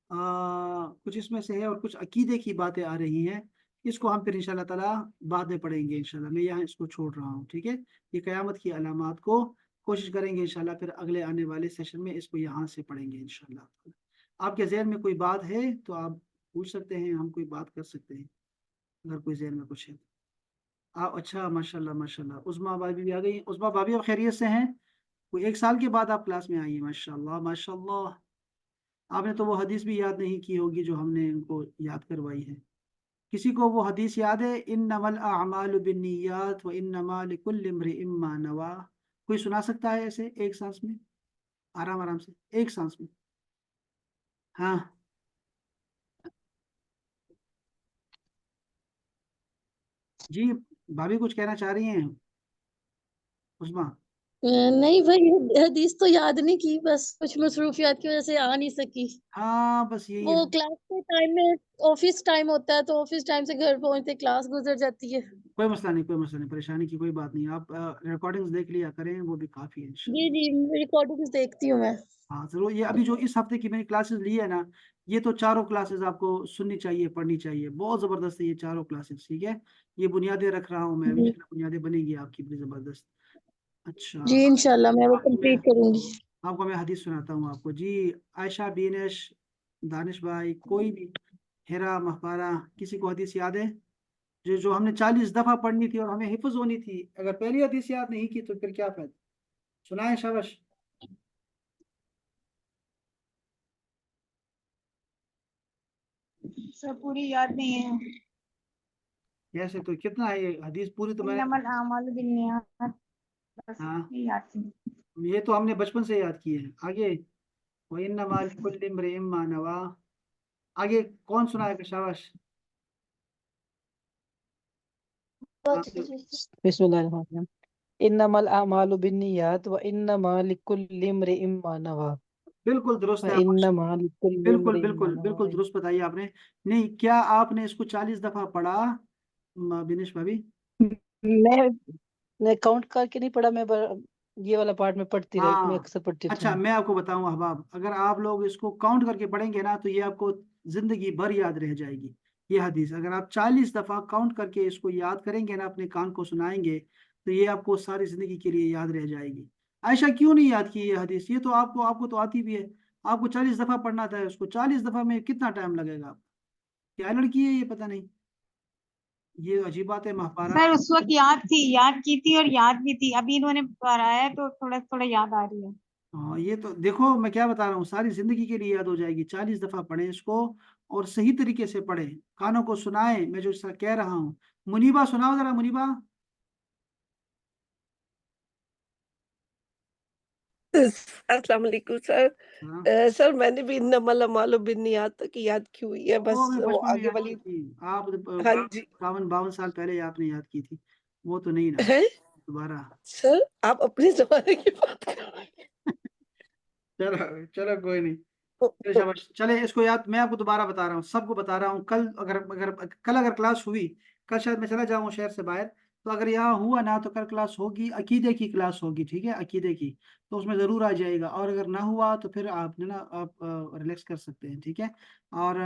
कुछ इसमें से है और कुछ अकीदे की बातें आ रही हैं। इसको हम फिर इंशाल्लाह ताला बाद में पढ़ेंगे इंशाल्लाह। मैं यहाँ इसको छोड़ रहा हूँ, ठीक है। ये क़यामत की अलामात को कोशिश करेंगे इंशाल्लाह, फिर अगले आने वाले सेशन में इसको यहाँ से पढ़ेंगे इंशाल्लाह। आपके ज़हन में कोई बात है तो आप पूछ सकते हैं, हम कोई बात कर सकते हैं अगर कोई ज़हन में कुछ है। आप अच्छा, माशाल्लाह माशाल्लाह, उस्मा भाभी भी आ गई। उस्मा भाभी आप खैरियत से हैं? कोई 1 साल के बाद आप क्लास में आई हैं, माशाल्लाह माशाल्लाह। आपने तो वो हदीस भी याद नहीं की होगी जो हमने इनको याद करवाई है। किसी को वो हदीस याद है, इन्नमल अअमालु बिन्नियात व इन्नमा लिकुल्लि इम्रिइम मा नवा? कोई सुना सकता है ऐसे एक सांस में, आराम आराम से, एक सांस में? हाँ जी, भाभी कुछ कहना चाह रही हैं उस्मा? नहीं भाई, हदीस तो याद नहीं की, बस कुछ मसरूफियात की वजह से आ नहीं सकी। हाँ बस यही वो है। क्लास के टाइम में ऑफिस टाइम होता है, तो ऑफिस टाइम से घर पहुंचते क्लास गुजर जाती है। कोई मसला नहीं, कोई मसला नहीं, परेशानी की कोई बात नहीं। आप रिकॉर्डिंग्स देख लिया करें, वो भी काफ़ी है जी इंशाल्लाह। जी, रिकॉर्डिंग्स देखती हूँ मैं। हाँ जरूर। ये अभी जो इस हफ्ते की मैंने क्लासेस ली है ना, ये तो चारों क्लासेस आपको सुननी चाहिए, पढ़नी चाहिए, बहुत ज़बरदस्त है ये चारों क्लासेस, ठीक है। ये बुनियादें रख रहा हूँ मैं अभी, जी बुनियादें बनेंगी आपकी बड़ी ज़बरदस्त। अच्छा, जी, इंशाल्लाह मैं वो आपको मैं कंप्लीट करूंगी। आपको मैं हदीस सुनाता हूँ आपको जी। आयशा, बीनेश, दानिश भाई, कोई भी, हेरा, महपारा, किसी को हदीस याद है जो जो हमने 40 दफ़ा पढ़नी थी और हमें हिफ्ज होनी थी? अगर पहली हदीस याद नहीं की तो फिर क्या फायदा। सुनाए शाबाश। सर पूरी याद नहीं है। कैसे, तो कितना है ये हदीस पूरी तो मैं। इन्नमल आमालु बिन्नियात, बस हाँ, ये याद थी। ये तो हमने बचपन से याद किए हैं। आगे, व इन्नमा लिकुल्लि इम्रिइम मा नवा। आगे कौन सुनाएगा, शाबाश। हाँ, तो बिस्मिल्लाहिर्रहमानिर्रहीम। इन्नमल अमालु बिन्नियात व इन्नमा लिकुल्लि इम्रिइम मा नवा बिल्कुल दुरुस्त व है इन्नमा माशाल्लाह। लिकुल्लि बिल्कुल इम्रिइम मा बिल्कुल बिल्कुल नवा। दुरुस्त बताइए आपने। नहीं, क्या आपने इसको 40 दफ़ा पढ़ा बिनेश भाभी? मैं मैं काउंट करके नहीं पढ़ा, ये वाला पार्ट में पढ़ती रह, मैं हाँ, अक्सर पढ़ती रहती अच्छा, हूँ। मैं आपको बताऊं अहबाब, अगर आप लोग इसको काउंट करके पढ़ेंगे ना तो ये आपको जिंदगी भर याद रह जाएगी। ये हदीस अगर आप 40 दफ़ा काउंट करके इसको याद करेंगे ना, अपने कान को सुनाएंगे, तो ये आपको सारी जिंदगी के लिए याद रह जाएगी। आयशा क्यों नहीं याद की ये हदीस? ये तो आपको आपको तो आती भी है। आपको 40 दफ़ा पढ़ना था उसको, 40 दफ़ा में कितना टाइम लगेगा? क्या लड़की है ये, पता नहीं। ये अजीब बात है महपारा। सर उस वक्त याद थी, याद की थी और याद भी थी, अभी इन्होंने पढ़ाया है तो थोड़ा थोड़ा याद आ रही है। हाँ, ये तो देखो मैं क्या बता रहा हूँ, सारी जिंदगी के लिए याद हो जाएगी। 40 दफ़ा पढ़ें इसको, और सही तरीके से पढ़ें, कानों को सुनाएं मैं जो कह रहा हूँ। मुनीबा सुनाओ जरा, मुनीबा। अस्सलाम वालेकुम सर। हाँ, सर मैंने भी इन्नमल अमालु बिन्नियात तक याद की हुई है, वो बस मैं वो बचपन में आगे याद की वाली। थी। आप हाँ जी। 52 52 साल पहले आपने याद की थी, वो तो नहीं ना है दोबारा। सर, आप अपने जमाने की बात कर रहे हैं। चलो चलो, कोई नहीं। चलो शाबाश, चले इसको याद, मैं आपको दोबारा बता रहा हूँ, सबको बता रहा हूँ। कल अगर अगर कल अगर क्लास हुई, कल शायद मैं चला जाऊँ शहर से बाहर, तो अगर यहाँ हुआ ना तो कल क्लास होगी, अकीदे की क्लास होगी, ठीक है, अकीदे की। तो उसमें ज़रूर आ जाएगा, और अगर ना हुआ तो फिर आपने ना, आप रिलैक्स कर सकते हैं, ठीक है। और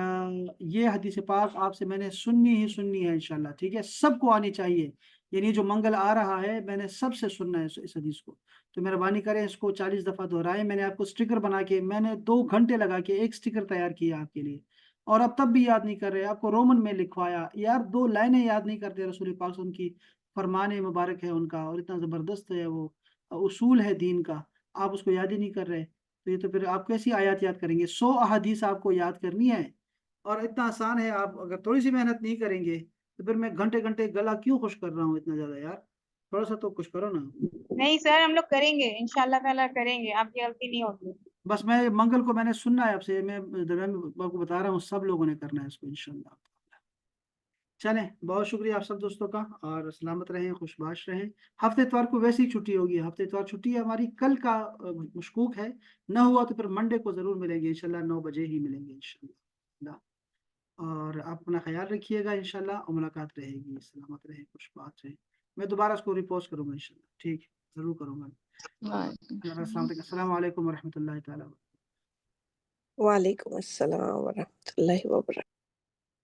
ये हदीस पाक आपसे मैंने सुननी ही सुननी है इंशाल्लाह, ठीक है, सबको आनी चाहिए। यानी जो मंगल आ रहा है मैंने सबसे सुनना है इस हदीस को। तो मेहरबानी करें इसको 40 दफ़ा दोहराएं। मैंने आपको स्टिकर बना के, मैंने 2 घंटे लगा के एक स्टिकर तैयार किया आपके लिए। اور اب تب بھی یاد نہیں کر رہے, آپ کو رومن میں لکھوایا, یار 2 لائنیں یاد نہیں کرتے رسول پاک صلی اللہ علیہ وسلم کی, فرمان مبارک ہے ان کا اور اتنا زبردست ہے وہ اصول ہے دین کا, آپ اس کو یاد ہی نہیں کر رہے. تو یہ تو پھر آپ کیسی آیات یاد کریں گے؟ 100 احادیث آپ کو یاد کرنی ہے اور اتنا آسان ہے. آپ اگر تھوڑی سی محنت نہیں کریں گے تو پھر میں گھنٹے گھنٹے گلا کیوں خوش کر رہا ہوں اتنا زیادہ؟ یار تھوڑا سا تو کچھ کرو نا. نہیں سر ہم لوگ کریں گے انشاءاللہ تعالیٰ کریں گے, آپ کی غلطی نہیں ہوگی. بس میں منگل کو میں نے سننا ہے آپ سے, میں درمیان میں آپ کو بتا رہا ہوں, سب لوگوں نے کرنا ہے اس کو انشاءاللہ. چلیں, بہت شکریہ آپ سب دوستوں کا, اور سلامت رہیں, خوش باش رہیں. ہفتے اتوار کو ویسے ہی چھٹی ہوگی, ہفتے اتوار چھٹی ہے ہماری. کل کا مشکوک ہے, نہ ہوا تو پھر منڈے کو ضرور ملیں گے انشاءاللہ, 9 بجے ہی ملیں گے انشاءاللہ. اور آپ اپنا خیال رکھیے گا انشاءاللہ, اور ملاقات رہے گی. سلامت رہیں, خوش بات رہیں. میں دوبارہ اس کو ریپوسٹ کروں گا انشاءاللہ, ٹھیک ہے, ضرور کروں گا. السلام علیکم ورحمۃ اللہ تعالیٰ. وعلیکم السلام ورحمۃ اللہ وبرکاتہ.